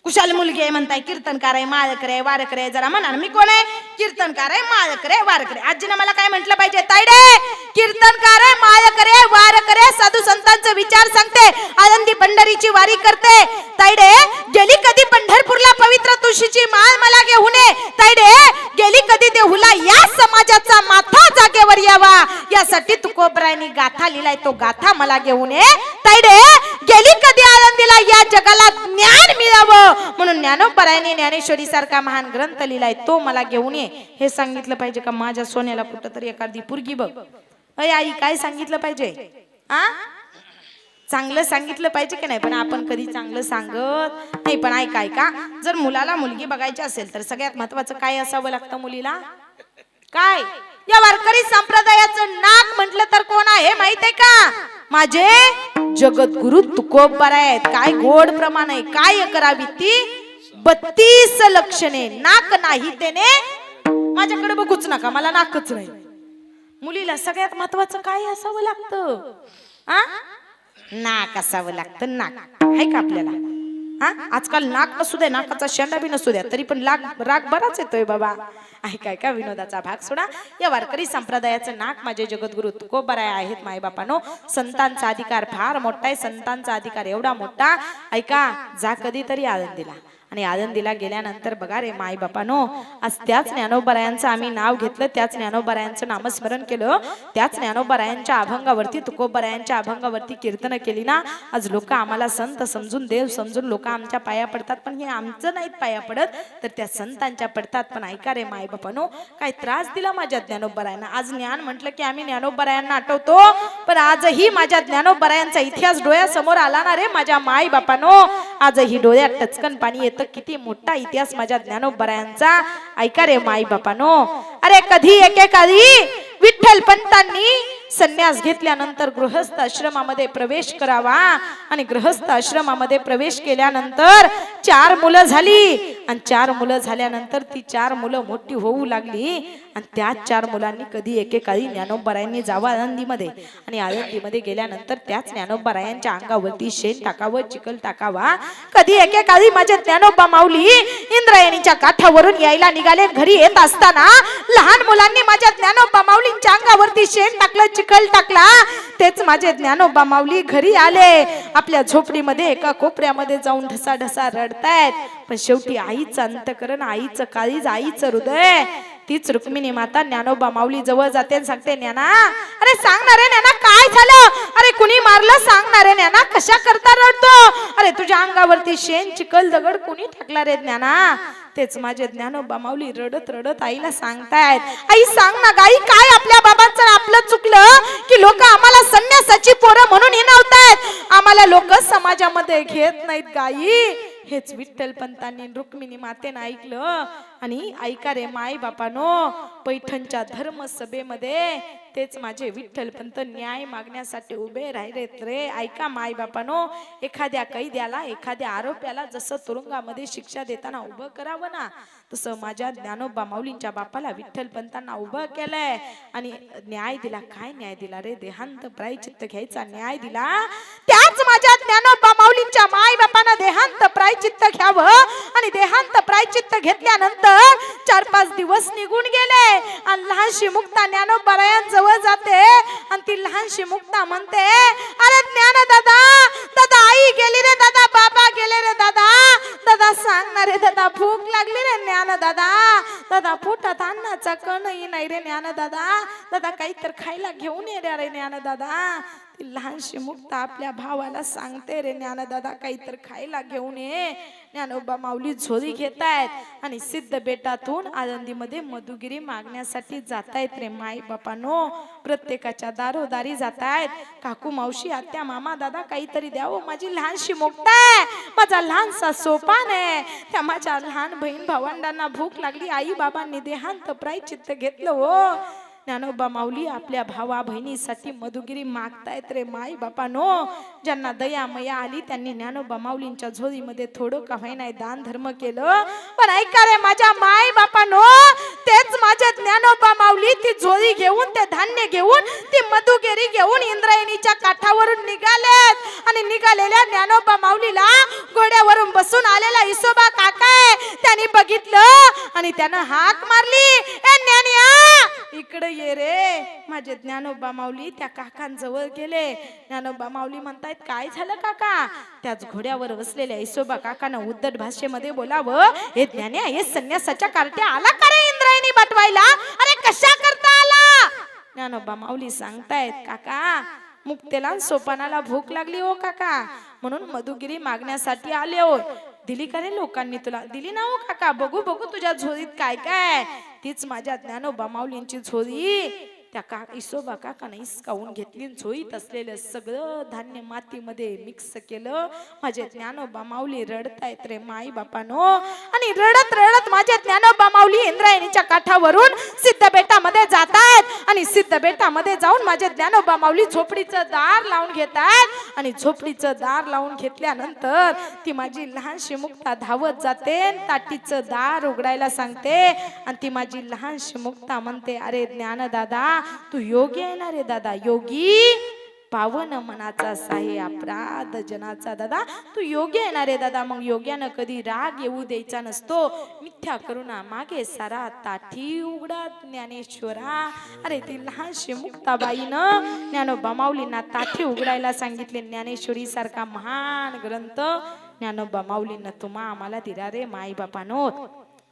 कुशाल मुलगी आहे म्हणताय. कीर्तनकार आहे माळकर आहे वारकर आहे. जरा म्हणा मी कोण आहे. कीर्तनकार आहे माळकर आहे वारकर आहे. आजीनं मला काय म्हटलं पाहिजे. ताईडे कीर्तनकार आहे माळकर आहे वारकर आहे. साधू संतांचे विचार सांगते. आनंदी पंढरीची वारी करते. ताईडे गेली कधी पंढरपूरला पवित्र तुळशीची माळ मला घेऊन ये. ताईडे गेली कधी देहुला या समाजाचा माथा जागेवर यावा यासाठी तुकोबरायांनी गाथा लिहिलाय. तो गाथा मला घेऊन ये. ताईडे गेली कधी आनंदीला या जगाला ज्ञान मिळावं म्हणून ज्ञानोबरायांनी ज्ञानेश्वरी सारखा महान ग्रंथ लिहिलाय. तो मला घेऊन ये. हे सांगितलं पाहिजे का माझ्या सोन्याला कुठं तरी एखादी पुरगी बघ. अय आई काय सांगितलं पाहिजे. चांगलं सांगितलं पाहिजे की नाही. पण आपण कधी चांगलं सांगत नाही. पण ऐका जर मुलाला मुलगी बघायची असेल तर सगळ्यात महत्वाचं काय असावं लागतं मुलीला. काय या वारकरी संप्रदायाचं नाक म्हटलं तर कोण आहे माहित आहे का. माझे जगद्गुरु तुकोबराय आहेत. काय गोड प्रमाण आहे. काय करावी ती 32 लक्षणे. नाक नाही त्याने माझ्याकडे बघूच नका मला नाकच नाही. मुलीला सगळ्यात महत्वाचं काय असावं लागतं. नाक असावं लागतं. नाक आहे का आपल्याला. आजकाल नाक नसू द्या नाकाचा शेंडा बी नसू द्या तरी पण राग बराच येतोय बाबा. ऐकाय का विनोदाचा भाग सोडा. या वारकरी संप्रदायाचं नाक माझे जगद्गुरु तुकोबराय आहेत. माय बापानो संतांचा अधिकार फार मोठा आहे. संतांचा अधिकार एवढा मोठा. ऐका जा कधीतरी आनंदीला. आणि आनंदीला गेल्यानंतर बघा रे माय बापानो आज त्याच ज्ञानोबरायांचं आम्ही नाव घेतलं. त्याच ज्ञानोबरायांचं नामस्मरण केलं. त्याच ज्ञानोबरायांच्या अभंगावरती तुकोबरायांच्या अभंगावरती कीर्तन केली ना. आज लोक आम्हाला संत समजून देव समजून लोक आमच्या पाया पडतात. पण हे आमचं नाहीत पाया पडत तर त्या संतांच्या पडतात. पण ऐका रे माय बापानो काय त्रास दिला माझ्या ज्ञानोबरायांना. आज ज्ञान म्हटलं की आम्ही ज्ञानोबरायांना आठवतो. पण आजही माझ्या ज्ञानोबरायांचा इतिहास डोळ्यासमोर आला ना रे माझ्या माय बापानो. आजही डोळ्यात टचकन पाणी येतं. किती मोठा इतिहास माझ्या ज्ञानोबरायांचा. ऐका रे माई बापानो. अरे कधी एकेकाळी विठ्ठल पंतांनी संन्यास घेतल्यानंतर गृहस्थ आश्रमामध्ये प्रवेश करावा. आणि गृहस्थ आश्रमामध्ये प्रवेश केल्यानंतर 4 मुलं झाली. आणि 4 मुलं झाल्यानंतर ती 4 मुलं मोठी होऊ लागली. आणि त्या 4 मुलांनी कधी एकेकाळी ज्ञानोबरायांनी जावं आनंदीमध्ये. आणि आनंदीमध्ये गेल्यानंतर त्याच ज्ञानोबरायांच्या अंगावरती शेण टाकावं चिखल टाकावा. कधी एकेकाळी माझे ज्ञानोबा माऊली इंद्रायणीच्या काठावरून यायला निघाले. घरी येत असताना लहान मुलांनी माझ्या ज्ञानोबा माऊलींच्या अंगावरती शेण टाकलं चिखल टाकला. तेच माझे ज्ञानोबा माऊली घरी आले. आपल्या झोपडीमध्ये एका कोपऱ्यामध्ये जाऊन ढसा ढसा रडतायत. पण शेवटी आईचं अंतकरण आईचं काळीज आईचं हृदय तीच रुक्मिणी माता ज्ञानोबा माऊली जवळ जाते आणि सांगते ज्ञाना अरे सांगणार रे ज्ञाना काय झालं. अरे कुणी मारलं सांगणार रे ज्ञाना. कशा करता रडतो. अरे तुझ्या अंगावरती शेण चिखल दगड कुणी टाकला रे ज्ञाना. तेच माझे ज्ञानोबा माऊली रडत रडत आईला सांगतायत. आई सांग ना गाई काय आपल्या बाबांचं आपलं चुकलं की लोक आम्हाला संन्यासाची पोरं म्हणून हिणवतायत. आम्हाला लोक समाजामध्ये घेत नाहीत गाई. हेच विठ्ठल पंतांनी रुक्मिणी मातेनं ऐकलं. आणि ऐका रे माय बापानो पैठणच्या धर्म सभेमध्ये तेच माझे विठ्ठल पंत न्याय मागण्यासाठी उभे राहिलेत रे. ऐका माय बापानो एखाद्या कैद्याला एखाद्या आरोप्याला जसं तुरुंगामध्ये शिक्षा देताना उभं करावं ना तसं माझ्या ज्ञानोबा माऊलींच्या बापाला विठ्ठल पंतांना उभं केलंय. आणि न्याय दिला. काय न्याय दिला रे. देहांत प्रायचित्त घ्यायचा न्याय दिला. त्याच माझ्या ज्ञानोबा माऊलींच्या माय बापानं देहांत प्रायचित्त घ्यावं. आणि देहांत प्रायचित्त घेतल्यानंतर 4-5 दिवस निघून गेले. आणि लहानशी मुक्ता ज्ञानोबरायांजवळ जाते. आणि ती लहानशी मुक्ता म्हणते अरे ज्ञान दादा दादा आई गेली रे दादा बाबा गेले रे दादा. दादा सांगणार रे दादा भूक लागली रे ज्ञान दादा. दादा पोटात अन्नाचा कणही नाही रे ज्ञान दादा. दादा काही तर खायला घेऊन ये रे ज्ञान दादा. ती लहानशी मुक्ता आपल्या भावाला सांगते रे ज्ञान दादा काही तर खायला घेऊन ये. ज्ञानोबा माऊली झोळी घेतायत आणि सिद्ध बेटातून आळंदीमध्ये मधुगिरी मागण्यासाठी जातायत रे माई बापानो. प्रत्येकाच्या दारोदारी जातायत. काकू मावशी आत्या मामा दादा काहीतरी द्यावं, माझी लहानशी मोक्ताय, माझा लहानसा सोपान आहे, त्या माझ्या लहान बहीण भावंडांना भूक लागली, आई बाबांनी देहांत प्रायचित्त घेतलं हो. ज्ञानोबा माऊली आपल्या भावा बहिणीसाठी मधुगिरी मागतायत रे माई बापानो. ज्यांना दया मया आली त्यांनी ज्ञानोबा माऊलींच्या झोळीमध्ये थोडं का होईना दान धर्म केलं. पण ऐका रे माझ्या माई बापानो, तेच माझ्या ज्ञानोबा माऊली ती झोळी घेऊन, ते धान्य घेऊन, ती मधुगिरी घेऊन इंद्रायणीच्या काठावरून निघालेत. आणि निघालेल्या ज्ञानोबा माऊलीला घोड्यावरून बसून आलेला इसोबा काका त्यांनी बघितलं आणि त्यानं हाक मारली, ए ज्ञानिया इकडे ये रे. माझे ज्ञानोबा माऊली त्या काकांजवळ गेले. ज्ञानोबा माऊली म्हणतायत, काय झालं काका? त्याच घोड्यावर बसलेल्या इसोबा काकानं उद्धट भाषेमध्ये बोलावं, हे ज्ञानिया हे संन्यासाच्या कार्ट्या आला का रे इंद्रायणी बटवायला? अरे कशा करता आला? ज्ञानोबा माऊली सांगतायत, काका मुक्तेला सोपानाला भूक लागली हो काका, म्हणून मधुगिरी मागण्यासाठी आले हो. दिली का रे लोकांनी तुला? दिली ना हो काका, बघू बघू तुझ्या झोळीत काय काय. तीच माझ्या ज्ञानोबा माऊलींची झोळी. त्या इसोबा काकाने हिसकावून घेतली. झोळीत असलेलं सगळं धान्य मातीमध्ये मिक्स केलं. माझे ज्ञानोबा माऊली रडतायत रे माई बापानो. आणि रडत रडत माझे ज्ञानोबा माऊली इंद्रायणीच्या काठावरून सिद्ध बेटामध्ये जातायत. आणि सिद्ध बेटामध्ये जाऊन माझे ज्ञानोबा माऊली झोपडीचं दार लावून घेतायत. आणि झोपडीचं दार लावून घेतल्यानंतर ती माझी लहानशी मुक्ता धावत जाते, ताटीचं दार उघडायला सांगते. आणि ती माझी लहानशी मुक्ता म्हणते, अरे ज्ञानदादा तू योगी आहे ना रे दादा, योगी पावन मनाचा साहे अपराध जनाचा. दादा तू योगी आहे ना रे दादा. मग योग्यानं कधी राग येऊ द्यायचा नसतो. मिथ्या करुणा मागे सारा ताठी उघडा ज्ञानेश्वरा. अरे ती लहानशी मुक्ताबाईनं ज्ञानोबा माऊलींना ताठी उघडायला सांगितले. ज्ञानेश्वरी सारखा महान ग्रंथ ज्ञानोबा माऊलींना तुम्हा आम्हाला दिला रे माई बापानो.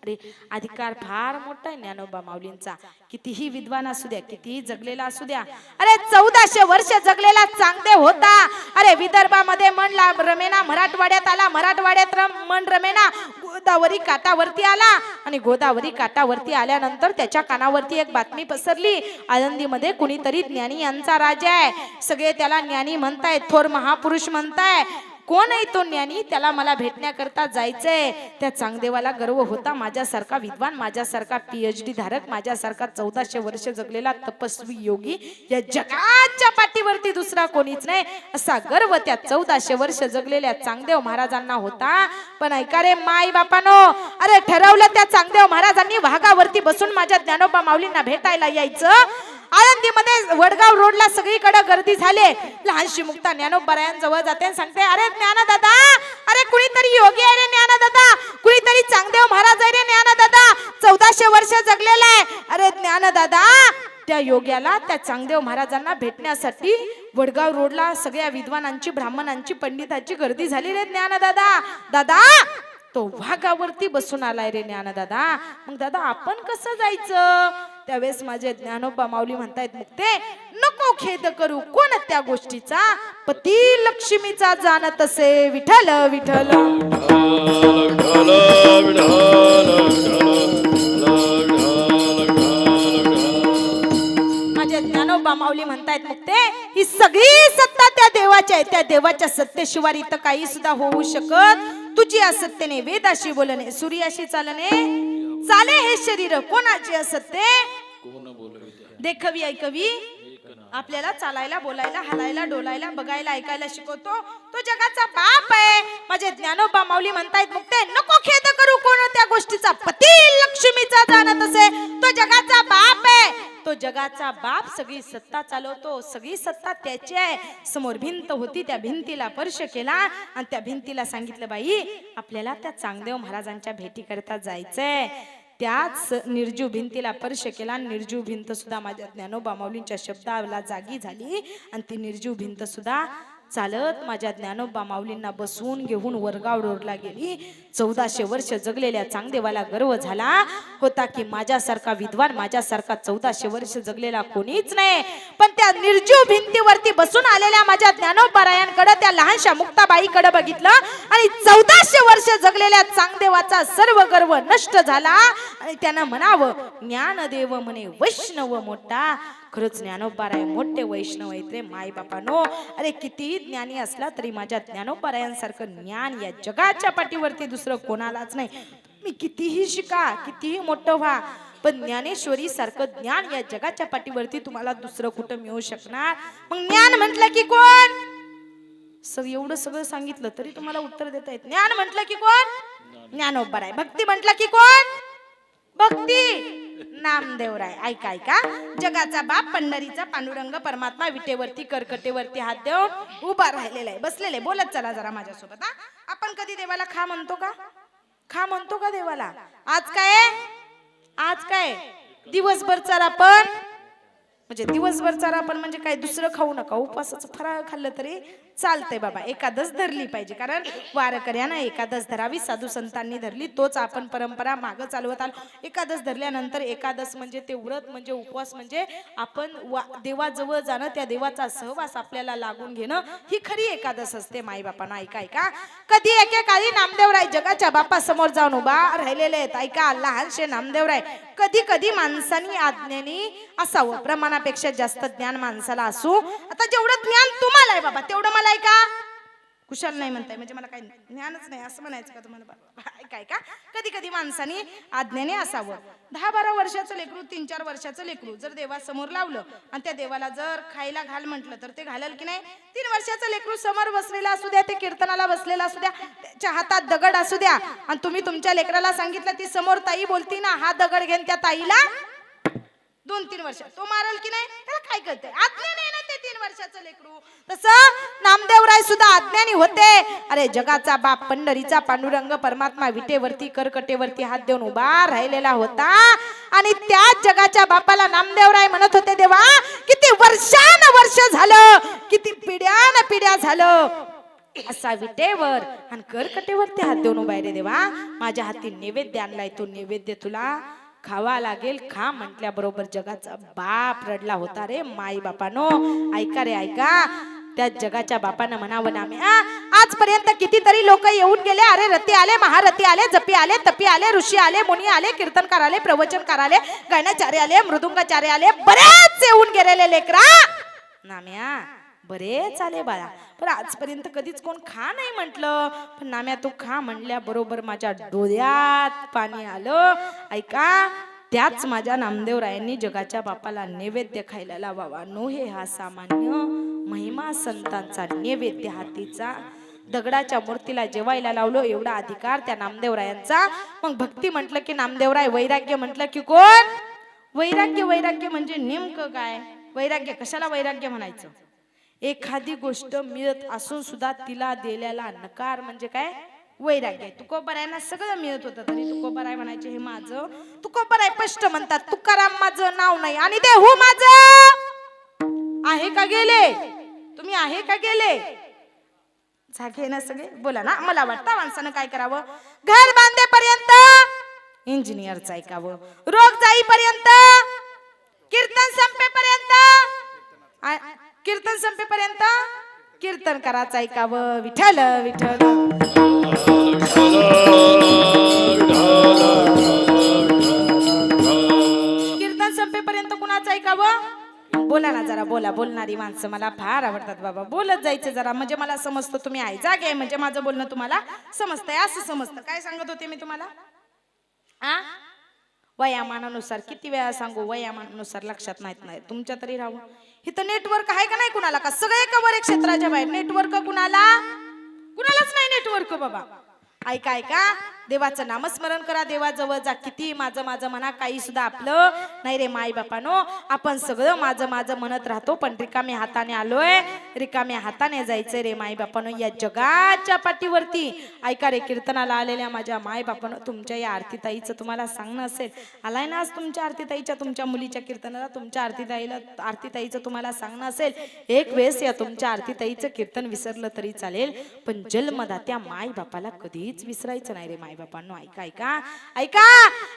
अरे अधिकार फार मोठा आहे ज्ञानोबा माऊलींचा. कितीही विद्वान असू द्या, कितीही जगलेला असू द्या. अरे 1400 वर्ष जगलेला चांगदेव होता. अरे विदर्भामध्ये मन रमेना, मराठवाड्यात आला, मराठवाड्यात मन रमेना, गोदावरी काठावरती आला. आणि गोदावरी काठावरती आल्यानंतर त्याच्या कानावरती एक बातमी पसरली, आळंदीमध्ये कुणीतरी ज्ञानी यांचा राजा आहे. सगळे त्याला ज्ञानी म्हणतायत, थोर महापुरुष म्हणताय. कोण आहे तो ज्ञानी? त्याला मला भेटण्याकरता जायचंय. त्या चांगदेवाला गर्व होता, माझ्यासारखा विद्वान, माझ्यासारखा PhD धारक, माझ्यासारखा 1400 वर्ष जगलेला तपस्वी योगी या जगाच्या पाठीवरती दुसरा कोणीच नाही, असा गर्व त्या 1400 वर्ष जगलेल्या चांगदेव महाराजांना होता. पण ऐका रे माई बापानो, अरे ठरवलं त्या चांगदेव महाराजांनी वाघावरती बसून माझ्या ज्ञानोबा माऊलींना भेटायला यायचं. आळंदीमध्ये वडगाव रोडला सगळीकडे गर्दी झाली. लहानशी मुक्ता ज्ञानोबारायांजवळ जाते आणि सांगते, अरे ज्ञानदादा, अरे कुणीतरी योगी आहे रे ज्ञानदादा, कुणीतरी चांगदेव महाराज आहे रे ज्ञानदादा, 1400 वर्ष जगलेला आहे. अरे ज्ञानदादा, त्या योग्याला, त्या चांगदेव महाराजांना भेटण्यासाठी वडगाव रोडला सगळ्या विद्वानांची, ब्राह्मणांची, पंडितांची गर्दी झाली रे ज्ञानदादा. दादा तो वाघावरती बसून आलाय रे ज्ञानदादा. मग दादा आपण कसं जायचं? त्यावेळेस माझे ज्ञानोबा माऊली म्हणतायत, मुक्ते नको खेद करू कोण त्या गोष्टीचा, पती लक्ष्मीचा जाणत असे विठ्ठल विठ्ठल. माझे ज्ञानोबा माऊली म्हणतायत, मुक्ते ही सगळी सत्ता त्या देवाची आहे. त्या देवाच्या सत्तेशिवाय इथं काही सुद्धा होऊ शकत. तुझी असत्तेने वेदाशी बोलणे, सूर्याशी चालणे चाले हे शरीर कोणाचे असत्ते? देखवी ऐकवी आपल्याला चालायला, बोलायला, हलायला, डोलायला, बघायला, ऐकायला शिकवतो. तो जगाचा बाप आहे. माझे ज्ञानोबा माऊली म्हणतायत, मुक्ते नको खेद करू कोण त्या गोष्टीचा, पती लक्ष्मीचा जाणत असे तो जगाचा बाप आहे. तो जगाचा बाप सगळी सत्ता चालवतो, सगळी सत्ता त्याची आहे. समोर भिंत होती, त्या भिंतीला स्पर्श केला आणि त्या भिंतीला सांगितलं, बाई आपल्याला त्या चांगदेव महाराजांच्या भेटी करता जायचंय. त्याच निर्जीव भिंतीला स्पर्श केला. निर्जीव भिंत सुद्धा माझ्या ज्ञानोबा माऊलींच्या शब्दाला जागी झाली आणि ती निर्जीव भिंत सुद्धा चालत माझ्या ज्ञानोबा माऊलींना बसवून घेऊन वडगाव रोडला गेली. 1400 वर्ष जगलेल्या चांगदेवाला गर्व झाला होता की माझ्यासारखा विद्वान, माझ्यासारखा 1400 वर्ष जगलेला कोणीच नाही. पण त्या निर्जीव भिंतीवरती बसून आलेल्या माझ्या ज्ञानोबारायांकडे, त्या लहानशा मुक्ताबाईकडे बघितलं आणि 1400 वर्ष जगलेल्या असलेल्या चांगदेवाचा सर्व गर्व नष्ट झाला आणि त्यानं म्हणावं ज्ञानदेव म्हणे वैष्णव मोठा. खरंच ज्ञानोबाराय मोठे वैष्णव आहेत रे माय बापानो. अरे कितीही ज्ञानी असला तरी माझ्या ज्ञानोबारायांसारखं ज्ञान या जगाच्या पाठीवरती दुसरं कोणालाच नाही. मी कितीही शिका, कितीही मोठं व्हा, पण ज्ञानेश्वरी सारखं ज्ञान या जगाच्या पाठीवरती तुम्हाला दुसरं कुठं मिळू शकणार. मग ज्ञान म्हटलं की कोण? एवढं सगळं सांगितलं तरी तुम्हाला उत्तर देता येत. ज्ञान म्हटलं की कोण? ज्ञानोबाराय. भक्ती म्हटलं की कोण? भक्ती नामदेवराय. ऐका ऐका, जगाचा बाप पंढरीचा पांडुरंग परमात्मा विटेवरती कर्कटेवरती हात देऊन उभा राहिलेला आहे, बसलेले. बोलत चला जरा माझ्यासोबत. हा, आपण कधी देवाला खा म्हणतो का? खा म्हणतो का देवाला? आज काय दिवसभर चारा पण म्हणजे दिवसभर चारा पण म्हणजे काय दुसरं खाऊ नका. उपवासाचं फराळ खाल्लं तरी चालतंय बाबा. एकादश धरली पाहिजे, कारण वारकऱ्यानं एकादश धरावी, साधू संतांनी धरली, तोच आपण परंपरा मागं चालवत आलो. एकादश धरल्यानंतर एकादश म्हणजे ते व्रत म्हणजे उपवास म्हणजे आपण देवाजवळ जाणं, त्या देवाचा सहवास आपल्याला लागून घेणं, ही खरी एकादश असते माईबापांना. ऐका ऐका, कधी एकेकाळी नामदेवराय जगाच्या बापा समोर जाऊन उभा राहिलेले आहेत. ऐका, लहानशे नामदेवराय कधी कधी माणसानी आज्ञेने असावं, प्रमाणापेक्षा जास्त ज्ञान माणसाला असू. आता जेवढं ज्ञान तुम्हाला आहे बाबा तेवढं मला ऐका. कुशल नाही म्हणताय म्हणजे मला काही ज्ञानच नाही असं म्हणायचं का तुम्हाला? ऐका ऐका, कधी कधी माणसाने आज्ञेने असावं. 10-12 वर्षाचं लेकरू, 3-4 वर्षाचं लेकरू जर देवासमोर लावलं आणि त्या देवाला जर खायला घाल म्हटलं तर ते घालल की नाही? 3 वर्षाचं लेकरू समोर बसलेला असू द्या, ते कीर्तनाला बसलेला असू द्या, त्याच्या हातात दगड असू द्या आणि तुम्ही तुमच्या लेकराला सांगितलं, ती समोर ताई बोलती ना, हा दगड घेऊन त्या ताईला 2-3 वर्ष तो मारल की नाही? त्याला काय कळतंय? आज्ञाने ना ते 3 वर्षाचं लेकरू. तसं नामदेवराय सुद्धा आज्ञानी होते. अरे जगाचा बाप पंढरीचा पांडुरंग परमात्मा विटेवरती कर्कटेवरती हात देऊन उभा राहिलेला होता आणि त्याच जगाच्या बापाला नामदेवराय म्हणत होते, देवा किती वर्ष झालं, किती पिढ्या झालं असा विटेवर आणि कर्कटेवरती हात देऊन उभा आहे रे देवा. माझ्या हाती नैवेद्य आणलाय, तो नैवेद्य तुला खावा लागेल. खा म्हटल्या बरोबर जगाचा बाप रडला होता रे माई बापानो. ऐका रे ऐका, त्या जगाच्या बापानं म्हणावं ना, आजपर्यंत कितीतरी लोक येऊन गेले. अरे रती आले, महारथी आले, जपी आले, तपी आले, ऋषी आले, मुनी आले, कीर्तनकार आले, प्रवचनकार आले, गायनाचार्य आले, मृदुंगाचार्य आले, बरेच येऊन गेलेले लेकरा नाम्या, बरेच आले बाळा, पण आजपर्यंत कधीच कोण खा नाही म्हटलं. पण नाम्या तू खा म्हणल्या बरोबर माझ्या डोळ्यात पाणी आलं. ऐका, त्याच माझ्या नामदेवरायांनी जगाच्या बापाला नैवेद्य खायला लावावा. नो हे हा सामान्य महिमा संतांचा नैवेद्य हातीचा. दगडाच्या मूर्तीला जेवायला लावलो एवढा अधिकार त्या नामदेवरायांचा. मग भक्ती म्हटलं की नामदेवराय, वैराग्य म्हटलं की कोण? वैराग्य म्हणजे नेमकं काय? वैराग्य कशाला वैराग्य म्हणायचं? एखादी गोष्ट मिळत असून सुद्धा तिला दिलेला नकार म्हणजे काय? वैराग्य. तुकोबारायांना सगळं मिळत होतं तरी तुकोबाराय म्हणायचे, हे माझं. तुकोबाराय स्पष्ट म्हणतात, तुकाराम माझं नाव नाही आणि देहू माझं आहे का गेले? तुम्ही आहे का गेले? जागे ना सगळे? बोला ना. मला वाटतं माणसानं काय करावं? घर बांधेपर्यंत इंजिनियरचं ऐकावं, रोग जाईपर्यंत, कीर्तन संपेपर्यंत कीर्तन करायचं ऐकावं. विठ्ठल विठ्ठल. कीर्तन संपेपर्यंत कुणाचं ऐकावं? बोला ना जरा, बोला. बोलणारी माणसं मला फार आवडतात बाबा. बोलत जायचं जरा, म्हणजे मला समजतं तुम्ही आहे, जागे आहे म्हणजे माझं बोलणं तुम्हाला समजतंय असं समजतं. काय सांगत होते मी तुम्हाला? वयामानानुसार किती वेळा सांगू, वयामानानुसार लक्षात नाही. तुमच्या तरी राहू. इथं नेटवर्क आहे का नाही कुणाला? का सगळे कवर एक क्षेत्राच्या बाहेर नेटवर्क? कुणालाच नाही नेटवर्क बाबा. ऐका ऐका, देवाचं नामस्मरण करा, देवाजवळ जा. किती माझं म्हणा, काही सुद्धा आपलं नाही रे माई बापानो. आपण सगळं माझं म्हणत राहतो, पण रिकाम्या हाताने आलोय, रिकाम्या हाताने जायचंय रे माई बापानो या जगाच्या पाठीवरती. ऐका रे, कीर्तनाला आलेल्या माझ्या माय बापानो, तुमच्या या आरतीताईचं तुम्हाला सांगणं असेल, आलाय ना आज तुमच्या आरतीताईच्या, तुमच्या मुलीच्या कीर्तनाला, तुमच्या आरतीताईचं तुम्हाला सांगणं असेल, एक वेळेस या तुमच्या आरतीताईचं कीर्तन विसरलं तरी चालेल, पण जन्मदात्या माय बापाला कधीच विसरायचं नाही रे माय बापांनो. ऐका ऐका ऐका,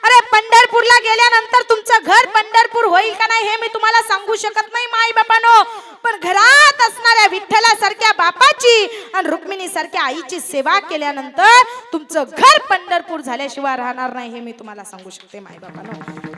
अरे पंढरपूरला गेल्यानंतर तुमचं घर पंढरपूर होईल का नाही हे मी तुम्हाला सांगू शकत नाही माई बापानो, पण घरात असणाऱ्या विठ्ठलासारख्या बापाची आणि रुक्मिणी सारख्या आईची सेवा केल्यानंतर तुमचं घर पंढरपूर झाल्याशिवाय राहणार नाही हे मी तुम्हाला सांगू शकते माई बापानो.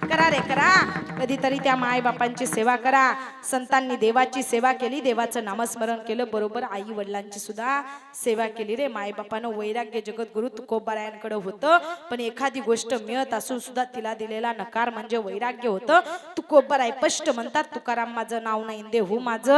करा रे करा, कधीतरी त्या माय बापांची सेवा करा. संतांनी देवाची सेवा केली, देवाचं नामस्मरण केलं, बरोबर आई वडिलांची सुद्धा सेवा केली रे माय बापानं. वैराग्य जगद्गुरु तुकोबारायांकडे होतं, पण एखादी गोष्ट मिळत असून सुद्धा तिला दिलेला नकार म्हणजे वैराग्य होतं. तुकोबाराय स्पष्ट म्हणतात, तुकाराम माझं नाव नाही, देहू माझं.